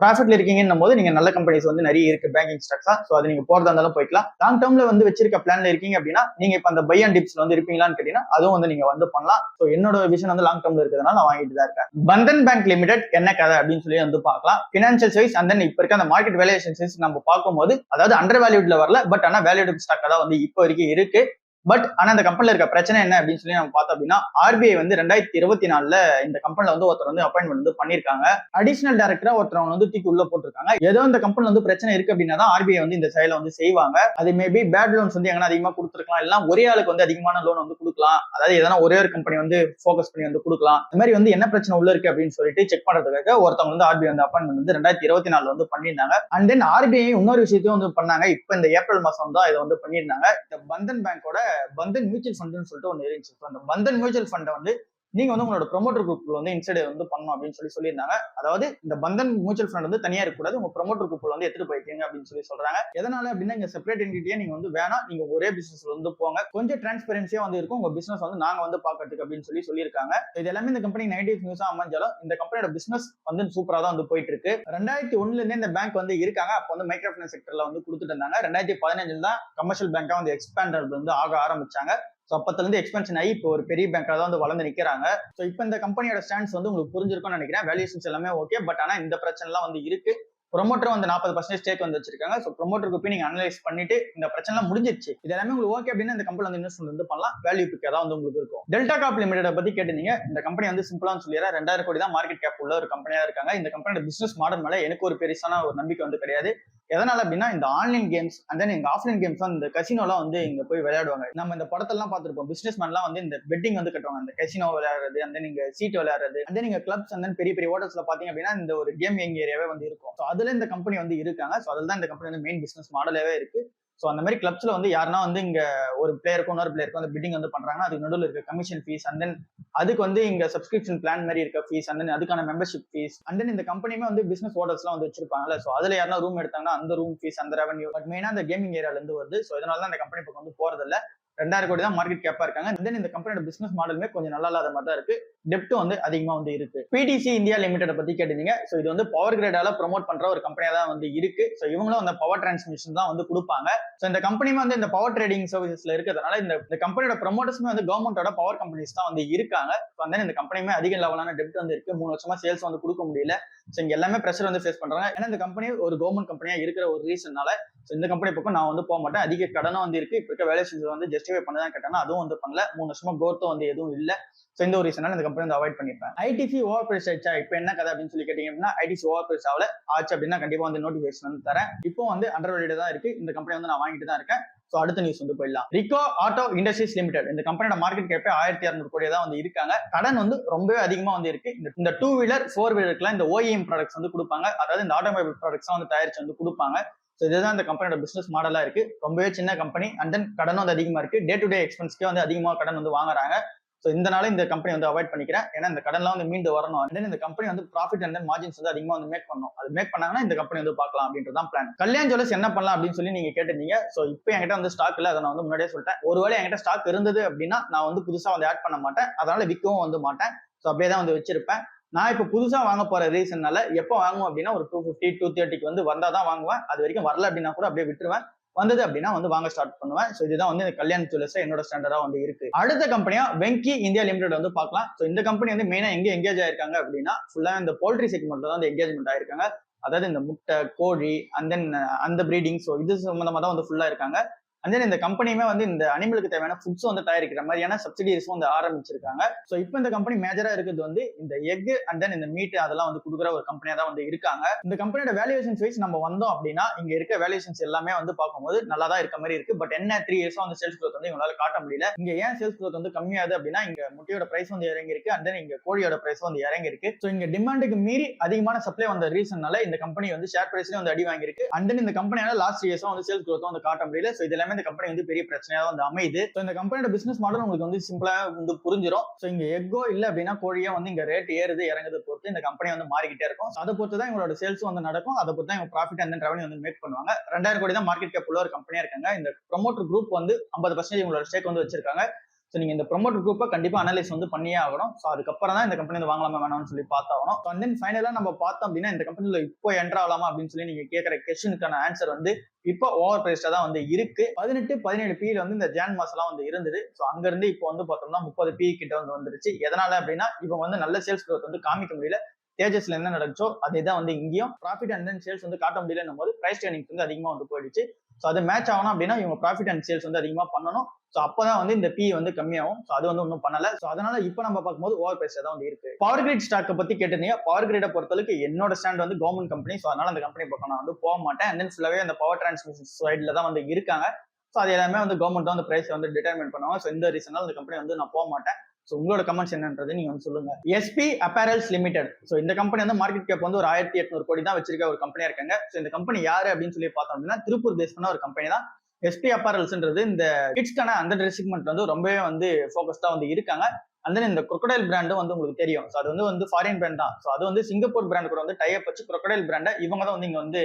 ப்ராஃபிட்ல இருக்கீங்கன்னும் போது நீங்க நல்ல கம்பெனிஸ் வந்து நிறைய இருக்கு பேங்கிங் ஸ்டாக்ஸா. ஸோ அது நீங்க போறதா இருந்தாலும் போய்க்கலாம். லாங் டேர்ம்ல வந்து வச்சிருக்க பிளான்ல இருக்கீங்க அப்படின்னா நீங்க இப்ப அந்த பை அண்ட் டிப்ஸ்ல வந்து இருப்பீங்களான்னு கேட்டீங்கன்னா அதுவும் வந்து நீங்க வந்து பண்ணலாம். ஸோ என்னோட விஷன் வந்து லாங் டேர்ம்ல இருக்கிறதுனால நான் வாங்கிட்டு தான் இருக்கேன். பந்தன் பேங்க் லிமிடெட் என்ன கதை அப்படின்னு சொல்லி வந்து பார்க்கலாம். பினான்சியல் வைஸ் அண்ட் தென் இப்ப இருக்க அந்த மார்க்கெட் வேல்யூஷன் வைஸ் நம்ம பார்க்கும்போது அதாவது அண்டர் வேல்யூட்ல வரல, பட் ஆனா வேல்யூட் ஸ்டாக் தான் வந்து இப்போ வரைக்கும் இருக்கு. பட் ஆனா அந்த கம்பெனில இருக்க பிரச்சனை என்ன அப்படின்னு சொல்லி நம்ம பார்த்தோம் அப்படின்னா ஆர்பிஐ வந்து 2024 இந்த கம்பெனில வந்து ஒருத்தர் வந்து அப்பாயின்மெண்ட் வந்து பண்ணிருக்காங்க. அடிஷனல் டைரக்டரா ஒருத்தர் வந்து தூக்கி உள்ள போட்டிருக்காங்க. ஏதோ இந்த கம்பெனில வந்து பிரச்சனை இருக்கு அப்படின்னா தான் ஆர்பிஐ வந்து இந்த செயலை வந்து செய்வாங்க. அது மேபி பேட் லோன்ஸ் வந்து எங்கன்னா அதிகமா கொடுத்துருக்கலாம், இல்ல ஒரே ஆளுக்கு வந்து அதிகமான லோன் வந்து கொடுக்கலாம். அதாவது எதனா ஒரே ஒரு கம்பெனி வந்து ஃபோக்கஸ் பண்ணி வந்து கொடுக்கலாம். இந்த மாதிரி வந்து என்ன பிரச்சனை உள்ள இருக்கு அப்படின்னு சொல்லிட்டு செக் பண்றதுக்காக ஒருத்தவங்க வந்து ஆர்பிஐ வந்து அப்பாயின்மெண்ட் வந்து 2024 வந்து பண்ணியிருந்தாங்க. அண்ட் தென் ஆர்பிஐ இன்னொரு விஷயத்தையும் வந்து பண்ணாங்க. இப்ப இந்த ஏப்ரல் மாசம் தான் இதை வந்து பண்ணியிருந்தாங்க. இந்த பந்தன் பேங்கோட பந்தன் மியூச்சுவல் ஃபண்ட்னு சொல்லிட்டு ஒன்று இருந்துச்சு. அந்த பந்தன் மியூச்சுவல் ஃபண்டை வந்து நீங்க வந்து உங்களோட ப்ரொமோட்டர் குரூப்ல வந்து இன்சைட் வந்து பண்ணணும் அப்படின்னு சொல்லியிருந்தாங்க. அதாவது இந்த பந்தன் மியூச்சுவல் ஃபண்ட் வந்து தனியா இருக்கக்கூடாது, உங்க ப்ரொமோட்டர் குரூப்ல வந்து எடுத்துட்டு போய்க்கீங்க அப்படின்னு சொல்றாங்க. எதனால அப்படின்னா இங்க செப்பரேட் என்டிட்டியா நீங்க வந்து வேணாம், நீங்க ஒரே பிசினஸ்ல வந்து போங்க, கொஞ்சம் டிரான்ஸ்பரன்சியா வந்து இருக்கும் உங்க பிசினஸ் வந்து நாங்க வந்து பாக்கிறதுக்கு அப்படின்னு சொல்லியிருக்காங்க. இது எல்லாமே இந்த கம்பெனி நெகட்டிவ் நியூஸா அமைஞ்சாலும் இந்த கம்பெனியோட பிசினஸ் வந்து சூப்பரா தான் வந்து போயிட்டு இருக்கு. 2001ல இருந்தே இந்த பேங்க் வந்து இருக்காங்க. அப்போ வந்து மைக்ரோ ஃபைனான்ஸ் செக்டர்ல வந்து கொடுத்துட்டு இருந்தாங்க. 2015 தான் கமர்ஷியல் பேங்கா வந்து எக்ஸ்பேண்டர் வந்து ஆக ஆரம்பிச்சாங்க. ஸோ அப்பத்துல இருந்து எக்ஸ்பென்ஷன் ஆகி இப்போ ஒரு பெரிய பேங்காக தான் வந்து வளர்ந்து நிற்கிறாங்க. ஸோ இப்போ இந்த கம்பெனியோட ஸ்டாண்ட்ஸ் வந்து உங்களுக்கு புரிஞ்சிருக்கும்னு நினைக்கிறேன். வேல்யூஷன்ஸ் எல்லாமே ஓகே, பட் ஆனால் இந்த பிரச்சனைலாம் வந்து இருக்கு. ப்ரொமோட்டரும் வந்து 40% ஸ்டேக் வந்து வச்சிருக்காங்க. ஸோ ப்ரொமோட்டருக்கு போய் நீங்க அனலைஸ் பண்ணிட்டு இந்த பிரச்சனை முடிஞ்சிருச்சு, இது எல்லாமே உங்களுக்கு ஓகே அப்படின்னா இந்த கம்பெனி வந்து இன்வெஸ்ட்மெண்ட் வந்து பண்ணலாம். வேல்யூ பிக் தான் வந்து உங்களுக்கு இருக்கும். டெல்டா காப் லிமிடெட் பத்தி கேட்டீங்க. இந்த கம்பெனி வந்து சிம்பிளா சொல்லிடுறேன், 2000 கோடி தான் மார்க்கெட் கேப் உள்ள ஒரு கம்பெனியா இருக்காங்க. இந்த கம்பெனியோட பிசினஸ் மாடல் மேல எனக்கு ஒரு பெருசான ஒரு நம்பிக்கை வந்து கிடையாது. எதனால அப்படின்னா இந்த ஆன்லைன் கேம்ஸ் அண்ட் தென் இந்த ஆஃப்லைன் கேம்ஸ் தான் இந்த கசினோலாம் வந்து இங்க போய் விளையாடுவாங்க. நம்ம இந்த படத்தெல்லாம் பார்த்துருப்போம். பிசினஸ் மேன்லாம் வந்து இந்த பெட்டிங் வந்து கட்டுவாங்க, இந்த கசினோ விளையாடுறது, அந்த நீங்க சீட் விளையாடுறது, அந்த நீங்க கிளப்ஸ் அண்ட் தென் பெரிய பெரிய ஹோட்டல்ஸ்ல பாத்தீங்க அப்படின்னா இந்த ஒரு கேம் ஏரியாவே வந்து இருக்கும். ஸோ அதுல இந்த கம்பெனி வந்து இருக்காங்க. ஸோ அதில் தான் இந்த கம்பெனி வந்து மெயின் பிசினஸ் மாடலாவே இருக்கு. ஸோ அந்த மாதிரி கிளப்ஸ்ல வந்து யாருன்னா வந்து இங்க ஒரு பிளேயருக்கும் இன்னொரு பிளேயருக்கும் வந்து பிட்டிங் வந்து பண்றாங்கன்னா அதுக்கு நடுவில் இருக்க கமிஷன் ஃபீஸ் அண்ட் தென் அதுக்கு வந்து இங்க சப்ஸ்கிரிப்ஷன் பிளான் மாதிரி இருக்க ஃபீஸ் அண்ட் தென் அதுக்கான மெம்பர்ஷிப் ஃபீஸ் அண்ட் தென் இந்த கம்பெனியுமே வந்து பிசினஸ் ஹோட்டல்ஸ்லாம் வந்து வச்சிருப்பாங்கல்ல. ஸோ அதுல யாரா ரூம் எடுத்தாங்கன்னா அந்த ரூம் ஃபீஸ் அந்த ரெவன்யூ பட் மெயினா அந்த கேமிங் ஏரியால இருந்து வருது. ஸோ இதனால தான் இந்த கம்பெனி பக்கம் வந்து போறதில்ல. 2000 கோடி தான் மார்க்கெட் கேப்பா இருக்காங்க. தென் இந்த கம்பெனியோட பிசினஸ் மாடலுமே கொஞ்சம் நல்லா இல்லாத மாதிரி தான் இருக்கு. டெப்டும் வந்து அதிகமா வந்து இருக்கு. பிடிசி இந்தியா லிமிடெட் பத்தி கேட்டீங்க. ஸோ இது வந்து பவர் கிரேடால ப்ரொமோட் பண்ற ஒரு கம்பெனியா தான் வந்து இருக்கு. ஸோ இவங்களும் அந்த பவர் டிரான்ஸ்மிஷன் தான் வந்து கொடுப்பாங்க. ஸோ இந்த கம்பெனியுமே வந்து இந்த பவர் ட்ரேடிங் சர்வீசஸ்ல இருக்கிறதுனால இந்த கம்பெனியோட ப்ரொமோட்டர்ஸ்மே வந்து கவர்மெண்டோட பவர் கம்பெனிஸ் தான் வந்து இருக்காங்க. ஸோ அந்த இந்த கம்பெனியுமே அதிக லெவலான டெப்ட் வந்து இருக்கு. 3 வருஷமா சேல்ஸ் வந்து கொடுக்க முடியல. ஸோ இங்க எல்லாமே ப்ரெஷர் வந்து ஃபேஸ் பண்றாங்க. ஏன்னா இந்த கம்பெனி ஒரு கவர்மெண்ட் கம்பெனியா இருக்கிற ஒரு ரீசன்னால இந்த கம்பெனி பக்கம் நான் வந்து போக மாட்டேன். அதிக கடனும் வந்து இருக்கு. இப்ப இருக்க வேல்யூஷன்ஸ் வந்து ஜஸ்டிஃபை பண்ணதான் கேட்டானா அதுவும் வந்து பண்ணல. 3 வருஷமா growth வந்து எதுவும் இல்ல. சோ இந்த ஒரு ரீசனால இந்த கம்பெனி வந்து அவாய்ட் பண்ணிப்பேன். ஐடிசி ஓவர் பிரைஸ் ஆயிடுச்சா, இப்போ என்ன கதை அப்படின்னு சொல்லி கேட்டீங்க அப்படின்னா ஐடிசி ஓவர் பிரைஸ் ஆகல. ஆச்சு அப்படின்னா கண்டிப்பா வந்து நோட்டிபிகேஷன் வந்து தரேன். இப்போ வந்து அண்டர் வேல்யூட தான் இருக்கு. இந்த கம்பெனி வந்து நான் வாங்கிட்டு தான் இருக்கேன். சோ அடுத்த நியூஸ் வந்து போயிடலாம். ரிகோ ஆட்டோ இண்டஸ்ட்ரீஸ் லிமிடெட் இந்த கம்பெனியோட மார்க்கெட் கேப்பே 1600 கோடி தான் வந்து இருக்காங்க. கடன் வந்து ரொம்பவே அதிகமா வந்து இருக்கு. இந்த 2 வீலர் 4 வீலருக்குலாம் இந்த ஓஇஎம் ப்ராடக்ட்ஸ் வந்து கொடுப்பாங்க. அதாவது இந்த ஆட்டோமொபைல் ப்ராடக்ட்ஸ் வந்து தயாரிச்சு வந்து கொடுப்பாங்க. ஸோ இதுதான் இந்த கம்பெனியோட பிசினஸ் மாடலா இருக்கு. ரொம்பவே சின்ன கம்பெனி அண்ட் தென் கடனும் வந்து அதிகமா இருக்கு. டே டு டே எக்ஸ்பென்ஸ்க்கே வந்து அதிகமாக கடன் வந்து வாங்குறாங்க. ஸோ இதனால இந்த கம்பெனி வந்து அவாய்ட் பண்ணிக்கிறேன். ஏன்னா இந்த கடன்லாம் வந்து மீண்டு வரணும். அண்ட் தென் இந்த கம்பெனி வந்து ப்ராஃபிட் அண்ட் தென் மார்ஜின்ஸ் வந்து அதிகமாக வந்து மேக் பண்ணணும். அது மேக் பண்ணாங்கன்னா இந்த கம்பெனி வந்து பார்க்கலாம் அப்படின்றதான் பிளான். கல்யாண் ஜுவல்லர்ஸ் என்ன பண்ணலாம் அப்படின்னு சொல்லி நீங்க கேட்டிருந்தீங்க. ஸோ இப்போ என்கிட்ட வந்து ஸ்டாக் இல்லை, அதை நான் வந்து முன்னாடியே சொல்லிட்டேன். ஒருவேளை என்கிட்ட ஸ்டாக் இருந்தது அப்படின்னா நான் வந்து புதுசா வந்து ஆட் பண்ண மாட்டேன், அதனால விற்கவும் வந்து மாட்டேன். ஸோ அப்படியே தான் வந்து வச்சிருப்பேன். நான் இப்போ புதுசா வாங்க போற ரீசன்னால எப்போ வாங்குவோம் அப்படின்னா ஒரு 250 230க்கு வந்து வந்தாதான் வாங்குவேன். அது வரைக்கும் வரல அப்படின்னா கூட அப்படியே விட்டுருவேன். வந்தது அப்படின்னா வந்து வாங்க ஸ்டார்ட் பண்ணுவேன். ஸோ இதுதான் வந்து கல்யாண் ஜுவல்லர்ஸ் என்னோட ஸ்டாண்டர்டா வந்து இருக்கு. அடுத்த கம்பெனியா வெங்கி இந்தியா லிமிடெட் வந்து பார்க்கலாம். ஸோ இந்த கம்பெனி வந்து மெயினா எங்க எங்கேஜ் ஆயிருக்காங்க அப்படின்னா ஃபுல்லா இந்த போல்ட்ரி செக்மெண்ட்ல தான் வந்து எங்கேஜ்மெண்ட் ஆயிருக்காங்க. அதாவது இந்த முட்டை, கோழி அண்ட் தென் அந்த பிரீடிங். ஸோ இது சம்பந்தமா தான் வந்து ஃபுல்லா இருக்காங்க. அண்ட் தென் இந்த கம்பெனியுமே வந்து இந்த அனிமலுக்கு தேவையான ஃபுட்ஸ் வந்து தயாரிக்கிற மாதிரியான சப்சிடிஸும் வந்து ஆரம்பிச்சிருக்காங்க. ஸோ இப்போ இந்த கம்பெனி மேஜரா இருக்கிறது வந்து இந்த எக் அண்ட் தென் இந்த மீட் அதெல்லாம் வந்து கொடுக்குற ஒரு கம்பெனியா தான் வந்து இருக்காங்க. இந்த கம்பெனியோட வேல்யூவேஷன் வைஸ் நம்ம வந்தோம் அப்படின்னா இங்க இருக்க வேல்யூவேஷன்ஸ் எல்லாமே வந்து பார்க்கும்போது நல்லா தான் இருக்க மாதிரி இருக்கு. பட் என்ன 3 இயர்ஸா வந்து சேல்ஸ் growth வந்து இவங்களால காட்ட முடியல. இங்க ஏன் சேல்ஸ் growth வந்து கம்மியாகுது அப்படின்னா இங்க முட்டையோட பிரைஸ் வந்து இறங்கி இருக்கு அண்ட் தென் இங்க கோழியோட பிரைஸ் வந்து இறங்கி இருக்கு. ஸோ இங்க டிமாண்டுக்கு மீறி அதிகமான சப்ளை வந்த ரீசன்னால இந்த கம்பெனி வந்து ஷேர் பிரைஸ்லயும் வந்து அடி வாங்கியிருக்கு. அண்ட் தென் இந்த கம்பெனியால லாஸ்ட் இயர்ஸா வந்து சேல்ஸ் growth வந்து காட்ட முடியல. ஸோ இது எல்லாமே இந்த கம்பெனி வந்து பெரிய பிரச்சனையா வந்து அமையுது. ஸோ இந்த கம்பெனியோட பிசினஸ் மாடல் உங்களுக்கு வந்து சிம்பிளா வந்து புரிஞ்சிடும். ஸோ இங்க எக்கோ இல்ல அப்படின்னா கோழியோ வந்து இங்க ரேட் ஏறுது இறங்குது பொறுத்து இந்த கம்பெனி வந்து மாறிக்கிட்டே இருக்கும். அதை பொறுத்து தான் இவங்களோட சேல்ஸ் வந்து நடக்கும். அதை பொறுத்து தான் இவங்க ப்ராஃபிட் அண்ட் ரெவன்யூ வந்து மேக் பண்ணுவாங்க. 2000 கோடி தான் மார்க்கெட் கேப் உள்ள ஒரு கம்பெனியா இருக்காங்க. இந்த ப்ரொமோட்டர் குரூப் வந்து 50% இவங்களோட ஸ்டேக் வந்து வச்சிருக்காங்க. ஸோ நீங்க இந்த ப்ரொமோட்டர் குரூப்பை கண்டிப்பா அனலைஸ் வந்து பண்ணியே ஆகணும். ஸோ அதுக்கப்புறம் தான் இந்த கம்பெனி வந்து வாங்கலாமா வேணாம்னு சொல்லி பார்த்தாகணும். அண்ட் தென் ஃபைனலா நம்ம பார்த்தோம் அப்படின்னா இந்த கம்பெனில இப்போ என்டர் ஆகலாமா அப்படின்னு சொல்லி நீங்க கேட்கற கொஸ்டினுக்கான ஆன்சர் வந்து இப்போ ஓவர் பிரைஸ்டா தான் வந்து இருக்கு. 18-17 பில வந்து இந்த ஜான் மாசம் வந்து இருந்தது. ஸோ அங்க இருந்து இப்போ வந்து பார்த்தோம்னா 30 பி கிட்ட வந்து வந்துருச்சு. எதனால அப்படின்னா இப்போ வந்து நல்ல சேல்ஸ் growth வந்து காமிக்க முடியல. தேஜஸ்ல என்ன நடந்துச்சோ அதே தான் வந்து இங்கேயும் ப்ராஃபிட் அண்ட் தென் சேல்ஸ் வந்து காட்ட முடியலன்னும் போது பிரைஸ் ட்ரெயினிங் வந்து அதிகமா வந்து போயிடுச்சு. ஸோ அது மேட்ச் ஆகணும் அப்படின்னா இவங்க ப்ராஃபிட் அண்ட் சேல்ஸ் வந்து அதிகமா பண்ணணும். ஸோ அப்பதான் வந்து இந்த பி வந்து கம்மியாகும். ஸோ அது வந்து ஒன்றும் பண்ணல. ஸோ அதனால இப்போ நம்ம பார்க்கும்போது ஓவர் பிரைஸ் தான் வந்து இருக்கு. பவர் கிரிட் ஸ்டாக்கை பத்தி கேட்டிருந்தீங்க. பவர் கிரிடை பொறுத்தளவுக்கு என்னோட ஸ்டாண்ட் வந்து கவர்மெண்ட் கம்பெனி. ஸோ அதனால அந்த கம்பெனி பக்கம் நான் வந்து போக மாட்டேன். அண்ட் தென் ஃபுல்லாவே அந்த பவர் டிரான்ஸ்மிஷன் சைட்ல தான் வந்து இருக்காங்க. ஸோ அது எல்லாமே வந்து கவர்மெண்ட் தான் அந்த பிரைஸ் வந்து டிட்டர்மைன் பண்ணுவாங்க. ஸோ இந்த ரீசனால அந்த கம்பெனி வந்து நான் போக மாட்டேன். ஸோ உங்களோட கமெண்ட்ஸ் என்னன்றது நீங்க வந்து சொல்லுங்க. SP apparels limited. ஸோ இந்த கம்பெனி வந்து மார்க்கெட் கேப் வந்து ஒரு 1800 கோடி தான் வச்சிருக்க ஒரு கம்பெனியா இருக்காங்க. ஸோ இந்த கம்பெனி யாரு அப்படின்னு சொல்லி பார்த்தோம் அப்படின்னா திருப்பூர் பேஸ் பண்ண ஒரு கம்பெனி தான். எஸ்பி அப்பேரல்ஸ்ன்றது இந்த கிட்ஸ்க்கான அந்த ட்ரெஸ் செக்மெண்ட் வந்து ரொம்பவே வந்து ஃபோக்கஸ்டா வந்து இருக்காங்க. அந்த இந்த crocodile பிராண்டும் வந்து உங்களுக்கு தெரியும். ஸோ அது வந்து ஃபாரின் பிராண்ட் தான். ஸோ அது வந்து சிங்கப்பூர் பிராண்ட் கூட வந்து டைப் வச்சு crocodile பிராண்டை இவங்க தான் வந்து இங்க வந்து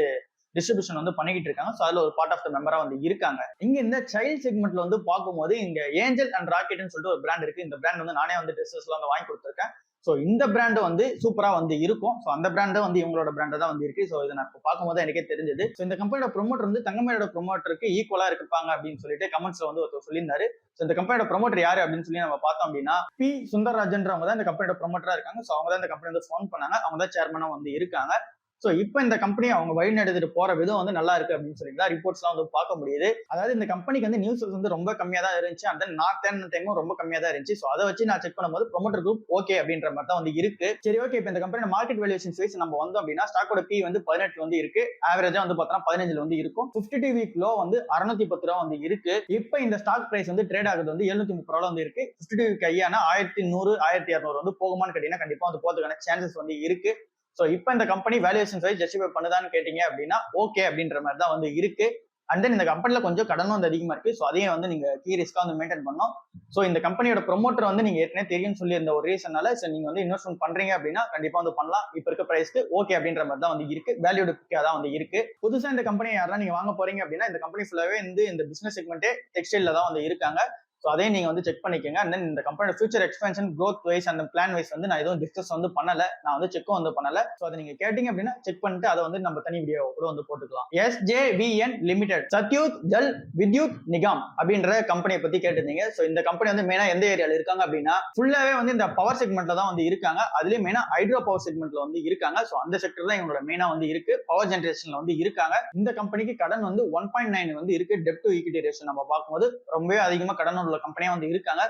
டிஸ்ட்ரிபியூஷன் வந்து பண்ணிக்கிட்டு இருக்காங்க. ஸோ அதுல ஒரு பார்ட் ஆஃப் த மெம்பரா வந்து இருக்காங்க. இங்க இந்த சைல்ட் செக்மெண்ட்ல வந்து பார்க்கும்போது இங்க ஏஞ்சல் அண்ட் ராக்கெட்னு சொல்லிட்டு ஒரு பிராண்ட் இருக்கு. இந்த பிராண்ட் வந்து நானே வந்து ட்ரெஸ்ஸஸ் எல்லாம் வந்து வாங்கி கொடுத்துருக்கேன். ஸோ இந்த பிராண்ட் வந்து சூப்பரா வந்து இருக்கும். ஸோ அந்த பிராண்ட் வந்து இவங்களோட பிராண்ட் தான் வந்து இருக்கு. ஸோ இதை நான் இப்போ பார்க்கும்போது எனக்கே தெரிஞ்சது. ஸோ இந்த கம்பெனியோட ப்ரொமோட்டர் வந்து தங்கமேலோட ப்ரொமோட்டருக்கு ஈக்குவலா இருப்பாங்க அப்படின்னு சொல்லிட்டு கமெண்ட்ஸ்ல வந்து ஒருத்தர் சொல்லியிருந்தாரு. ஸோ இந்த கம்பெனியோட ப்ரொமோட்டர் யாரு அப்படின்னு சொல்லி நம்ம பார்த்தோம் அப்படின்னா பி சுந்தரராஜன்றவங்க தான் இந்த கம்பெனியோட ப்ரொமோட்டரா இருக்காங்க. ஸோ அவங்க தான் இந்த கம்பெனி வந்து ஃபோன் பண்ணாங்க. அவங்க தான் சேர்மனா வந்து இருக்காங்க. ஸோ இப்போ இந்த கம்பெனி அவங்க வழி நடத்திட்டு போற விதம் வந்து நல்லா இருக்கு அப்படின்னு சொல்லி தான் ரிப்போர்ட்ஸ்லாம் வந்து பார்க்க முடியுது. அதாவது இந்த கம்பெனிக்கு வந்து நியூஸ் வந்து ரொம்ப கம்மியா தான் இருந்துச்சு. அந்த நார்த் டைமும் ரொம்ப கம்மியா தான் இருந்துச்சு. ஸோ அதை வச்சு நான் செக் பண்ணும்போது ப்ரொமோட்டர் குரூப் ஓகே அப்படின்ற மாதிரி தான் வந்து இருக்கு. சரி ஓகே, இப்போ இந்த கம்பெனி மார்க்கெட் வேல்யூஷன் வைஸ் நம்ம வந்தோம் அப்படின்னா ஸ்டாக்கோட பி வந்து 18 வந்து இருக்கு. ஆவரேஜா வந்து பார்த்தோம்னா 15 வந்து இருக்கும். 52 வீக் லோ வந்து 610 ரூபா வந்து இருக்கு. இப்போ இந்த ஸ்டாக் பிரைஸ் வந்து ட்ரேட் ஆகுது வந்து 730 ரூபா வந்து இருக்கு. 52 வீக் ஐயானா 1100 1200 வந்து போகுமான்னு கேட்டீங்கன்னா கண்டிப்பா வந்து போறதுக்கான சான்சஸ் வந்து இருக்கு. ஸோ இப்போ இந்த கம்பெனி வேல்யூவேஷன் வைஸ் ஜஸ்டிஃபை பண்ணுதான்னு கேட்டீங்க அப்படின்னா ஓகே அப்படின்ற மாதிரி தான் வந்து இருக்கு. அண்ட் தென் இந்த கம்பெனில கொஞ்சம் கடனும் வந்து அதிகமா இருக்கு. ஸோ அதையும் வந்து நீங்க கீ ரிஸ்கா வந்து மெயின்டைன் பண்ணணும். ஸோ இந்த கம்பெனியோட ப்ரொமோட்டர் வந்து நீங்க ஏற்கனவே தெரியும் சொல்லி இந்த ஒரு ரீசனால நீங்க வந்து இன்வெஸ்ட்மெண்ட் பண்றீங்க அப்படின்னா கண்டிப்பா வந்து பண்ணலாம். இப்போ இருக்க பிரைஸ்க்கு ஓகே அப்படின்ற மாதிரி தான் வந்து இருக்கு. வேல்யூடு பிக்கா தான் வந்து இருக்கு. புதுசா இந்த கம்பெனி யாரெல்லாம் நீங்க வாங்க போறீங்க அப்படின்னா இந்த கம்பெனி ஃபுல்லாவே வந்து இந்த பிசினஸ் செக்மெண்ட்டே டெக்ஸ்டைல்ல தான் வந்து இருக்காங்க. ஸோ அதையும் நீங்க வந்து செக் பண்ணிக்கோங்க. அண்ட் தென் இந்த கம்பெனியோட ஃபியூச்சர் எக்ஸ்பென்ஷன் growth வைஸ் அந்த பிளான் வைஸ் வந்து நான் எதுவும் டிஸ்கஸ் வந்து பண்ணல. நான் வந்து செக்கும் வந்து பண்ணல. ஸோ அதை நீங்க கேட்டீங்க அப்படின்னா செக் பண்ணிட்டு அதை வந்து நம்ம தனி வீடியோ கூட வந்து போட்டுக்கலாம். SJVN லிமிடெட் சத்யூத் ஜல் வித்யுத் நிகாம் அப்படின்ற கம்பெனியை பத்தி கேட்டிருந்தீங்க. ஸோ இந்த கம்பெனி வந்து மெயினா எந்த ஏரியால இருக்காங்க அப்படின்னா ஃபுல்லாவே வந்து இந்த பவர் செக்மெண்ட்ல தான் வந்து இருக்காங்க. அதுலயும் மெயினா ஹைட்ரோ பவர் செக்மெண்ட்ல வந்து இருக்காங்க. ஸோ அந்த செக்டர் தான் இவங்களோட மெயினா வந்து இருக்கு. பவர் ஜென்ரேஷன்ல வந்து இருக்காங்க. இந்த கம்பெனிக்கு கடன் வந்து 1.9 வந்து இருக்கு. டெப்ட் டு ஈக்விட்டி ரேஷியோ நம்ம பார்க்கும்போது ரொம்பவே அதிகமா கடன் உள்ள கம்பெனியா வந்து இருக்காங்க.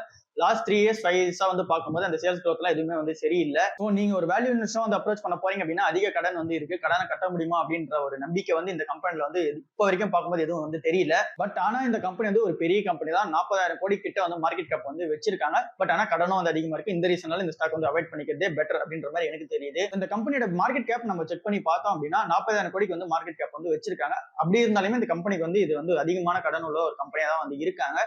லாஸ்ட் 3 இயர்ஸ் 5 இயர்ஸா வந்து பார்க்கும்போது அந்த சேல்ஸ் growthலாம் எதுவுமே வந்து சரியில்லை. ஸோ நீங்க ஒரு வேல்யூ இன்வெஸ்டர் வந்து அப்ரோச் பண்ண போறீங்க அப்படின்னா அதிக கடன் வந்து இருக்கு. கடனை கட்ட முடியுமா அப்படின்ற ஒரு நம்பிக்கை வந்து இந்த கம்பெனில வந்து இப்போ வரைக்கும் பார்க்கும்போது எதுவும் வந்து தெரியல. பட் ஆனா இந்த கம்பெனி வந்து ஒரு பெரிய கம்பெனி தான். 40,000 கோடி கிட்ட வந்து மார்க்கெட் கேப் வந்து வச்சிருக்காங்க. பட் ஆனா கடனும் வந்து அதிகமா இருக்கு. இந்த ரீசனால இந்த ஸ்டாக் வந்து அவாய்ட் பண்ணிக்கிறதே பெட்டர் அப்படின்ற மாதிரி எனக்கு தெரியுது. இந்த கம்பெனியோட மார்க்கெட் கேப் நம்ம செக் பண்ணி பார்த்தோம் அப்படின்னா 40,000 கோடிக்கு வந்து மார்க்கெட் கேப் வந்து வச்சிருக்காங்க. அப்படி இருந்தாலுமே இந்த கம்பெனிக்கு வந்து இது வந்து அதிகமான கடன் உள்ள ஒரு கம்பெனியா தான் வந்து இருக்காங்க.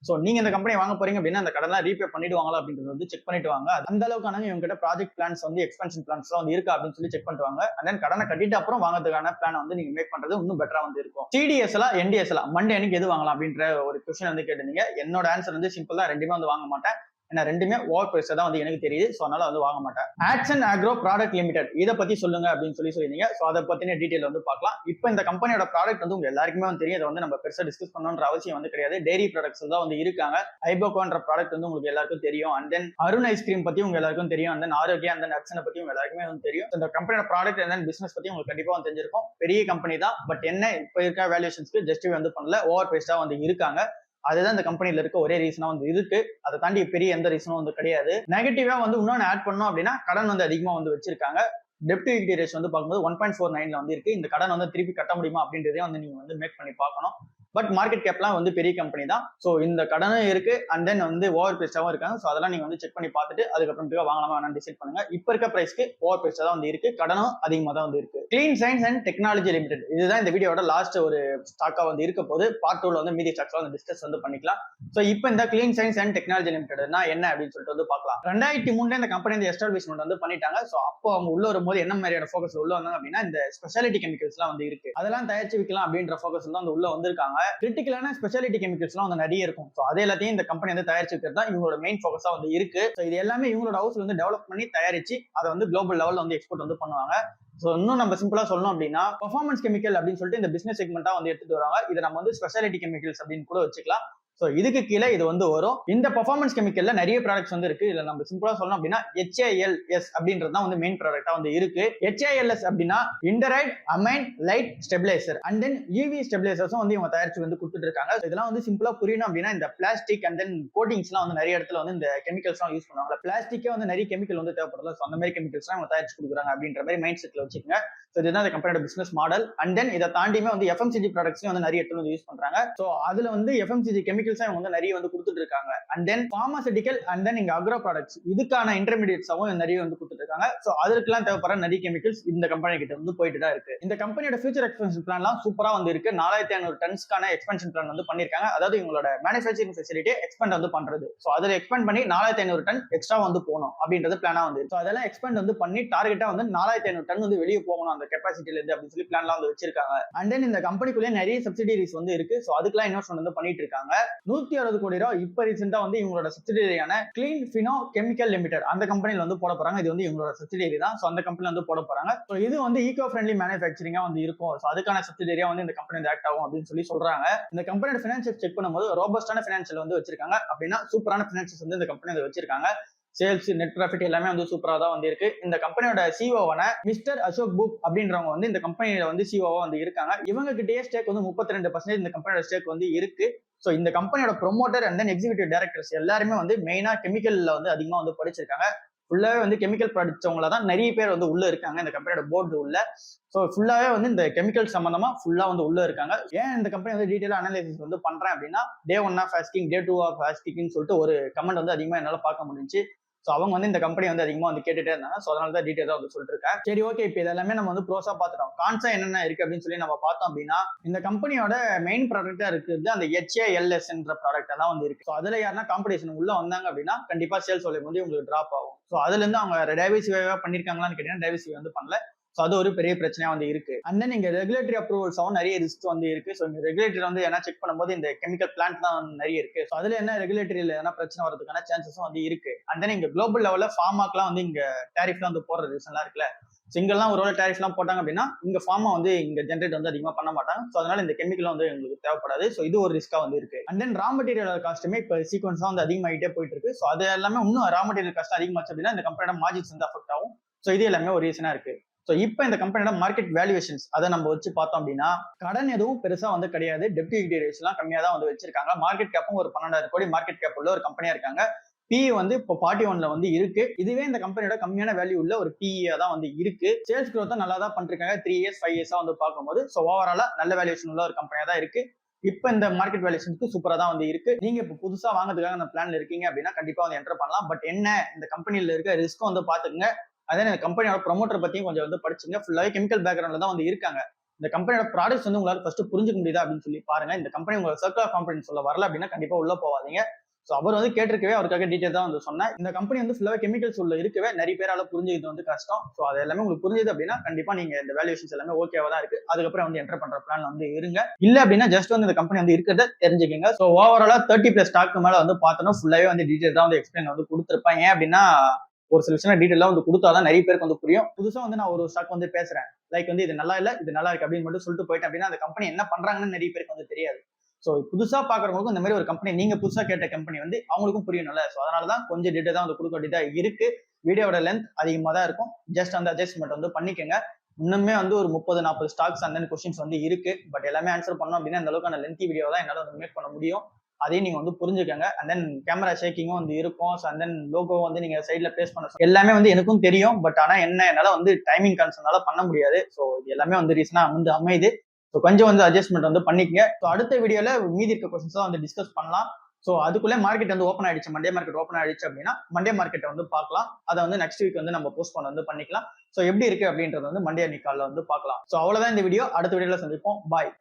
சோ நீங்க இந்த கம்பெனி வாங்க போறீங்க அப்படின்னா அந்த கடன்லாம் ரீபே பண்ணிடுவாங்களா அப்படின்றது வந்து செக் பண்ணிட்டு வாங்க. அந்த அளவுக்கான இவங்க கிட்ட ப்ராஜெக்ட் பிளான்ஸ் வந்து எக்ஸ்பென்ஷன் பிளான்ஸ் வந்து இருக்கா அப்படின்னு சொல்லி செக் பண்ணிட்டு வாங்க. அண்ட் தென் கடனை கட்டிட்டு அப்புறம் வாங்குறதுக்கான பிளான் வந்து நீங்க மேக் பண்றது இன்னும் பெட்டரா வந்து இருக்கும். CDSல NDSல மண்டே அன்னைக்கு எது வாங்கலாம் அப்படின்ற ஒரு கொஸ்டின் வந்து கேட்டிருந்தீங்க. என்னோட ஆன்சர் வந்து சிம்பிள் தான். ரெண்டுமே வந்து வாங்க மாட்டேன். ஏன்னா ரெண்டுமே ஓவர் பிரைஸ் தான் வந்து எனக்கு தெரியுது. ஸோ அதனால வந்து வாங்க மாட்டேன். ஆட்சன் ஆக்ரோ ப்ராடக்ட் லிமிடெட் இதை பத்தி சொல்லுங்க அப்படின்னு சொல்லியிருந்தீங்க. ஸோ அதை பத்தின டீடைல் வந்து பார்க்கலாம். இப்போ இந்த கம்பெனியோட ப்ராடக்ட் வந்து உங்க எல்லாருக்குமே வந்து தெரியும். அதை வந்து நம்ம பெருசா டிஸ்கஸ் பண்ணணுன்ற அவசியம் வந்து கிடையாது. டெய்ரி ப்ராடக்ட்ஸ் தான் வந்து இருக்காங்க. ஐபோகோன்ற ப்ராடக்ட் வந்து உங்களுக்கு எல்லாருக்கும் தெரியும். அண்ட் தென் அருண் ஐஸ்கிரீம் பத்தி உங்க எல்லாருக்கும் தெரியும். அண்ட் தென் ஆரோக்கியா அந்த நட்ஸனை பத்தி உங்க எல்லாருக்குமே வந்து தெரியும். இந்த கம்பெனியோட ப்ராடக்ட் அண்ட் தென் பிசினஸ் பத்தி உங்களுக்கு கண்டிப்பா வந்து தெரிஞ்சிருக்கும். பெரிய கம்பெனி தான். பட் என்ன இப்போ இருக்க வேல்யூஷன்ஸ்க்கு ஜஸ்டிஃபை வந்து பண்ணல. ஓவர் பிரைஸ்டா வந்து இருக்காங்க. அதுதான் இந்த கம்பெனில இருக்க ஒரே ரீசனா வந்து இருக்கு. அதை தாண்டி பெரிய எந்த ரீசனும் வந்து கிடையாது. நெகட்டிவா வந்து இன்னொன்னு ஆட் பண்ணோம் அப்படின்னா கடன் வந்து அதிகமா வந்து வச்சிருக்காங்க. டெப்ட் ஈக்விட்டி ரேஷியோ வந்து பார்க்கும்போது 1.49ல வந்து இருக்கு. இந்த கடன் வந்து திருப்பி கட்ட முடியுமா அப்படின்றதே வந்து நீங்க வந்து மேக் பண்ணி பார்க்கணும். பட் மார்க்கெட் கேப்லாம் வந்து பெரிய கம்பெனி தான். ஸோ இந்த கடனும் இருக்கு அண்ட் தென் வந்து ஓவர் பிரைஸாவும் இருக்காங்க. ஸோ அதெல்லாம் நீங்க வந்து செக் பண்ணி பார்த்துட்டு அதுக்கப்புறமேட்டுக்கா வாங்கலாமா வேணாம் டிசைட் பண்ணுங்க. இப்போ இருக்க பிரைஸ்க்கு ஓவர் பிரைஸா தான் வந்து இருக்கு. கடனும் அதிகமாக தான் வந்து இருக்கு. Clean science and technology limited இதுதான் இந்த வீடியோட லாஸ்ட் ஒரு ஸ்டாக்கா வந்து இருக்க போது. பார்ட் 2ல வந்து மீதி ஸ்டாக்ஸ் வந்து டிஸ்கஸ் வந்து பண்ணிக்கலாம். ஸோ இப்போ இந்த கிளீன் சயின்ஸ் அண்ட் டெக்னாலஜி லிமிடெட்னா என்ன அப்படின்னு சொல்லிட்டு வந்து பார்க்கலாம். 2003 இந்த கம்பெனி இந்த எஸ்டாப்ளிஷ்மெண்ட் வந்து பண்ணிட்டாங்க. ஸோ அப்போ அவங்க உள்ள வரும்போது என்ன மாதிரியான ஃபோக்கஸ் உள்ள வந்தாங்க அப்படின்னா இந்த ஸ்பெஷாலிட்டி கெமிக்கல்ஸ்லாம் வந்து இருக்கு. அதெல்லாம் தயாரிச்சு விற்கலாம் அப்படின்ற ஃபோக்கஸ் தான் வந்து உள்ள வந்திருக்காங்க. கிரிட்டிக்கலான ஸ்பெஷாலிட்டி கெமிக்கல்ஸ்லாம் வந்து நிறைய இருக்கும். ஸோ அது எல்லாத்தையும் இந்த கம்பெனி வந்து தயாரிச்சு விற்கிறது தான் இவங்களோட மெயின் ஃபோக்கஸா வந்து இருக்கு. ஸோ இது எல்லாமே இவங்களோட ஹவுஸ்ல வந்து டெவலப் பண்ணி தயாரிச்சு அதை வந்து குளோபல் லெவல்ல வந்து எக்ஸ்போர்ட் வந்து பண்ணுவாங்க. ஸோ இன்னும் நம்ம சிம்பிளா சொல்லணும் அப்படின்னா பெர்ஃபார்மன்ஸ் கெமிக்கல் அப்படின்னு சொல்லிட்டு இந்த பிசினஸ் செக்மெண்டா வந்து எடுத்துட்டு வராங்க. இதை நம்ம வந்து ஸ்பெஷாலிட்டி கெமிக்கல்ஸ் அப்படின்னு கூட வச்சுக்கலாம். ஸோ இதுக்கு கீழே இது வந்து வரும். இந்த பெர்ஃபார்மன்ஸ் கெமிக்கல்ல நிறைய ப்ராடக்ட்ஸ் வந்து இருக்கு. இதுல நம்ம சிம்பிளா சொல்லணும் அப்படின்னா HALS அப்படின்றது தான் வந்து மெயின் ப்ராடக்டா வந்து இருக்கு. HALS அப்படின்னா hindered amine light stabilizer and then UV ஸ்டெபிலைசர்ஸும் வந்து இவங்க தயாரிச்சு வந்து கொடுத்துட்டு இருக்காங்க. இதெல்லாம் வந்து சிம்பிளா புரியணும் அப்படின்னா இந்த பிளாஸ்டிக் அண்ட் தென் கோட்டிங்ஸ்லாம் வந்து நிறைய இடத்துல வந்து இந்த கெமிக்கல்ஸ்லாம் யூஸ் பண்ணுவாங்க. பிளாஸ்டிக்கே வந்து நிறைய கெமிக்கல் வந்து தேவைப்படுது. ஸோ அந்த மாதிரி கெமிக்கல்ஸ்லாம் இவங்க தயாரிச்சு கொடுக்குறாங்க அப்படின்ற மாதிரி மைண்ட் செட்ல வச்சுக்கோங்க. ஸோ இதுதான் இந்த கம்பெனியோட பிசினஸ் மாடல். அண்ட் தென் இதை தாண்டியுமே வந்து FMCG ப்ராடக்ட்ஸையும் வந்து நிறைய இடத்துல வந்து யூஸ் பண்றாங்க. ஸோ அதுல வந்து FMCG கெமிக்கல்ஸ் வந்து நிறைய வந்து கொடுத்துட்டு இருக்காங்க. And then pharmaceutical and then இங்க அக்ரோ ப்ராடக்ட்ஸ் இதுக்கான இன்டர்மீடியட்ஸாவும் நிறைய வந்து கொடுத்துட்டு இருக்காங்க. ஸோ அதுக்கெல்லாம் தேவைப்படுற நிறைய கெமிக்கல்ஸ் இந்த கம்பெனி கிட்ட வந்து போயிட்டு தான் இருக்கு. இந்த கம்பெனியோட ஃபியூச்சர் எக்ஸ்பென்ஷன் பிளான்லாம் சூப்பரா வந்து இருக்கு. 4500 டன்ஸ்க்கான எக்ஸ்பென்ஷன் பிளான் வந்து பண்ணிருக்காங்க. அதாவது இவங்களோட மேனுஃபேக்சரிங் ஃபெசிலிட்டியை எக்ஸ்பெண்ட் வந்து பண்றது. ஸோ அதில் எக்ஸ்பெண்ட் பண்ணி 4500 டன் எக்ஸ்ட்ரா வந்து போகணும் அப்படின்றது பிளானா வந்து. ஸோ அதெல்லாம் எக்ஸ்பெண்ட் வந்து பண்ணி டார்கெட்டா வந்து 4500 டன் வந்து வெளியே போகணும் அந்த கெப்பாசிட்டில இருந்து அப்படின்னு சொல்லி பிளான்லாம் வந்து வச்சிருக்காங்க. அண்ட் தென் இந்த கம்பெனிக்குள்ளே நிறைய சப்சிடியரிஸ் வந்து இருக்கு. ஸோ அதுக்கெல்லாம் இன்வெஸ்ட்மெண்ட் வந்து பண்ணிட்டு இருக்காங்க. 160 கோடி ரூபாய் இப்ப ரீசெண்டா வந்து இவங்களோட சப்சிடியரியான கிளீன் ஃபினோ கெமிக்கல் லிமிடெட் அந்த கம்பெனில வந்து போட போறாங்க. இது வந்து இவங்களோட சப்சிடியரி தான். ஸோ அந்த கம்பெனில வந்து போட போறாங்க. ஸோ இது வந்து ஈகோ ஃப்ரெண்ட்லி மேனுஃபேக்சரிங்கா வந்து இருக்கும். ஸோ அதுக்கான சப்சிடியரியா வந்து இந்த கம்பெனி ஆக்ட் ஆகும் அப்படின்னு சொல்லி சொல்றாங்க. இந்த கம்பெனியோட ஃபினான்ஷியல் செக் பண்ணும்போது ரோபஸ்டான ஃபினான்ஷியல் வந்து வச்சிருக்காங்க. அப்படின்னா சூப்பரான ஃபினான்ஷியல்ஸ் வந்து இந்த கம்பெனி வந்து வச்சிருக்காங்க. சேல்ஸ் நெட் ப்ராஃபிட் எல்லாமே வந்து சூப்பரா தான் வந்து இருக்கு. இந்த கம்பெனியோட சிஓவான மிஸ்டர் அசோக் புக் அப்படின்றவங்க வந்து இந்த கம்பெனியில வந்து சிஓவா வந்து இருக்காங்க. இவங்க கிட்டே ஸ்டேக் வந்து 32% இந்த கம்பெனியோட ஸ்டேக் வந்து இருக்கு. ஸோ இந்த கம்பெனியோட promoter and then executive directors எல்லாருமே வந்து மெயினா கெமிக்கல்ல வந்து அதிகமா வந்து படிச்சிருக்காங்க. ஃபுல்லாவே வந்து கெமிக்கல் படிச்சவங்கள தான் நிறைய பேர் வந்து உள்ள இருக்காங்க இந்த கம்பெனியோட போர்டு உள்ள. ஸோ ஃபுல்லாவே வந்து இந்த கெமிக்கல் சம்பந்தமா ஃபுல்லா வந்து உள்ள இருக்காங்க. ஏன் இந்த கம்பெனி வந்து டீடைலா அனாலிசிஸ் வந்து பண்றேன் அப்படின்னா டே 1 ஆஃப் ஆஸ்கிங் டே 2 ஆஃப் ஆஸ்கிங்னு சொல்லிட்டு ஒரு கமெண்ட் வந்து அதிகமா என்னால பார்க்க முடிஞ்சு. ஸோ அவங்க வந்து இந்த கம்பெனி வந்து அதிகமாக வந்து கேட்டுட்டே இருந்தாங்க. ஸோ அதனால தான் டீட்டெயிலாக வந்து சொல்லிட்டு இருக்கேன். சரி, ஓகே. இப்போ இதெல்லாமே நம்ம வந்து ப்ரோஸா பார்த்துட்டோம். கான்ஸா என்னென்ன இருக்கு அப்படின்னு சொல்லி நம்ம பார்த்தோம் அப்படின்னா இந்த கம்பெனியோட மெயின் ப்ராடக்டா இருக்குது அந்த HALS என்ற ப்ராடக்ட் தான் வந்து இருக்கு. ஸோ அதுல யாருன்னா காம்படிஷன் உள்ள வந்தாங்க அப்படின்னா கண்டிப்பா சேல்ஸ் வால்யூம் வந்து உங்களுக்கு டிராப் ஆகும். ஸோ அதுல இருந்து அவங்க டைவர்சிஃபைவா பண்ணிருக்காங்களான்னு கேட்டீங்கன்னா டைவர்சிஃபை வந்து பண்ணல. ஸோ அது ஒரு பெரிய பிரச்சனையா வந்து இருக்கு. அண்ட் தென் இங்க ரெகுலேட்டரி அப்ரூவல்ஸாவும் நிறைய ரிஸ்க் வந்து இருக்கு. ஸோ இந்த ரெகுலேட்டரி வந்து என்ன செக் பண்ணும்போது இந்த கெமிக்கல் பிளான்ட் தான் நிறைய இருக்கு. ஸோ அதுல என்ன ரெகுலேட்டரியில என்ன பிரச்சனை வரதுக்கான சான்சஸும் வந்து இருக்கு. அண்ட் தென் இங்க குளோபல் லெவல்ல ஃபார்மாக்கெல்லாம் வந்து இங்க டேரிஃப்லாம் வந்து போடுற ரீசன்லாம் இருக்குல்ல. ஸோ இங்கெல்லாம் ஒரு டேரிஃப்லாம் போட்டாங்க அப்படின்னா இங்க ஃபார்மா வந்து இங்க ஜென்ரேட் வந்து அதிகமாக பண்ண மாட்டாங்க. ஸோ அதனால இந்த கெமிக்கல் வந்து எங்களுக்கு தேவைப்படாது. ஸோ இது ஒரு ரிஸ்கா வந்து இருக்கு. அண்ட் தென் ரா மெட்டீரியல் காஸ்ட்டுமே இப்போ சீக்வன்ஸா வந்து அதிகமாகிட்டே போயிட்டு இருக்கு. ஸோ அது எல்லாமே இன்னும் ரா மெட்டீரியல் காஸ்ட் அதிகமாச்சு அப்படின்னா இந்த கம்பெனியோட மார்ஜின்ஸ் வந்து அஃபெக்ட் ஆகும். ஸோ இது எல்லாமே ஒரு ரீசனா இருக்கு. ஸோ இப்போ இந்த கம்பெனியோட மார்க்கெட் வேல்யூவேஷன்ஸ் அதை நம்ம வச்சு பார்த்தோம் அப்படின்னா கடன் எதுவும் பெருசா வந்து கிடையாது. டெப்ட் ஈக்விட்டி ரேஷியோலாம் கம்மியா தான் வந்து வச்சிருக்காங்க. மார்க்கெட் கேப்பும் ஒரு 12,000 கோடி மார்க்கெட் கேப் உள்ள ஒரு கம்பெனியா இருக்காங்க. PE வந்து இப்போ 41ல வந்து இருக்கு. இதுவே இந்த கம்பெனியோட கம்மியான வேல்யூ உள்ள ஒரு PE தான் வந்து இருக்கு. சேல்ஸ் growth நல்லா தான் பண்ணிருக்காங்க 3 இயர்ஸ் 5 இயர்ஸா வந்து பார்க்கும்போது. ஸோ ஓவராலா நல்ல வேல்யூவேஷன் உள்ள ஒரு கம்பெனியா தான் இருக்கு. இப்போ இந்த மார்க்கெட் வேல்யூஷனுக்கு சூப்பரா தான் வந்து இருக்கு. நீங்க இப்போ புதுசா வாங்குறதுக்காக அந்த பிளான்ல இருக்கீங்க அப்படின்னா கண்டிப்பா வந்து என்டர் பண்ணலாம். பட் என்ன இந்த கம்பெனில இருக்க ரிஸ்க் வந்து பாத்துக்கங்க. அதே இந்த கம்பெனியோட ப்ரொமோட்டர் பத்தியும் கொஞ்சம் வந்து படிச்சுங்க. ஃபுல்லாவே கெமிக்கல் பேக்ரவுண்ட்ல தான் வந்து இருக்காங்க. இந்த கம்பெனியோட ப்ராடக்ட்ஸ் வந்து உங்களால ஃபர்ஸ்ட் புரிஞ்சுக்க முடியுதா அப்படின்னு சொல்லி பாருங்க. இந்த கம்பெனி உங்க சர்க்கிள் ஆஃப் கான்ஃபிடன்ஸ் சொல்ல வரல அப்படின்னா கண்டிப்பா உள்ள போவாதீங்க. ஸோ அவர் வந்து கேட்டிருக்கவே அவருக்காக டீட்டெயில் தான் வந்து சொன்னேன். இந்த கம்பெனி வந்து ஃபுல்லாக கெமிக்கல்ஸ் உள்ள இருக்கவே நிறைய பேரால புரிஞ்சுக்கிறது வந்து கஷ்டம். ஸோ அது எல்லாமே உங்களுக்கு புரிஞ்சுது அப்படின்னா கண்டிப்பா நீங்க இந்த வேல்யூஷன்ஸ் எல்லாமே ஓகேவா தான் இருக்கு. அதுக்கப்புறம் வந்து என்டர் பண்ற பிளான் வந்து இருங்க. இல்ல அப்படின்னா ஜஸ்ட் வந்து இந்த கம்பெனி வந்து இருக்கிறத தெரிஞ்சுக்கங்க. ஸோ ஓவராலா 30+ ஸ்டாக் மேல வந்து பார்த்தோம்னா ஃபுல்லாவே வந்து டீட்டெயில் தான் வந்து எக்ஸ்பிளைன் வந்து கொடுத்துருப்பேன். ஏன் அப்படின்னா ஒரு சில விஷயம் டீட்டெயிலாக வந்து கொடுத்தாதான் நிறைய பேருக்கு வந்து புரியும். புதுசா வந்து நான் ஒரு ஸ்டாக் வந்து பேசுறேன், லைக் வந்து இது நல்லா இல்ல இது நல்லா இருக்கு அப்படின்னு மட்டும் சொல்லிட்டு போயிட்டேன் அப்படின்னா அந்த கம்பெனி என்ன பண்றாங்கன்னு நிறைய பேருக்கு வந்து தெரியாது. ஸோ புதுசா பாக்குறவங்களுக்கும் இந்த மாதிரி ஒரு கம்பெனி நீங்க புதுசா கேட்ட கம்பெனி வந்து அவங்களுக்கும் புரியணும்ல. ஸோ அதனாலதான் கொஞ்சம் டீட்டெயில் தான் வந்து கொடுக்க வேண்டியதா இருக்கு. வீடியோட லென்த் அதிகமா தான் இருக்கும். ஜஸ்ட் அந்த அட்ஜஸ்ட்மெண்ட் வந்து பண்ணிக்கங்க. இன்னுமே வந்து ஒரு 30-40 ஸ்டாக்ஸ் அந்த கொஸ்டின்ஸ் வந்து இருக்கு. பட் எல்லாமே ஆன்சர் பண்ணோம் அப்படின்னா அந்த அளவுக்கான லென்த்தி வீடியோ தான் என்னால வந்து மேக் பண்ண முடியும். அதையும் நீங்க வந்து புரிஞ்சுக்கங்க. அண்ட் தென் கேமரா ஷேக்கிங்கும் வந்து இருக்கும். அண்ட் தென் லோகோ வந்து நீங்க சைட்ல பிளேஸ் பண்ண எல்லாமே வந்து எனக்கும் தெரியும். பட் ஆனா என்ன என்னால வந்து டைமிங் கன்சர்னால பண்ண முடியாது. ஸோ இது எல்லாமே வந்து ரீசனா வந்து அமையுது. ஸோ கொஞ்சம் வந்து அட்ஜஸ்ட்மெண்ட் வந்து பண்ணிக்கங்க. ஸோ அடுத்த வீடியோல மீதி இருக்க கொஸ்டின்ஸ் தான் வந்து டிஸ்கஸ் பண்ணலாம். ஸோ அதுக்குள்ளே மார்க்கெட் வந்து ஓப்பன் ஆயிடுச்சு, மண்டே மார்க்கெட் ஓப்பன் ஆயிடுச்சு அப்படின்னா மண்டே மார்க்கெட்டை வந்து பார்க்கலாம். அதை வந்து நெக்ஸ்ட் வீக் வந்து நம்ம போஸ்ட் பண்ண வந்து பண்ணிக்கலாம். ஸோ எப்படி இருக்கு அப்படின்றது வந்து மண்டே அன்னைக்கு காலைல வந்து பார்க்கலாம். ஸோ அவ்வளவுதான் இந்த வீடியோ. அடுத்த வீடியோல சந்திப்போம். பாய்.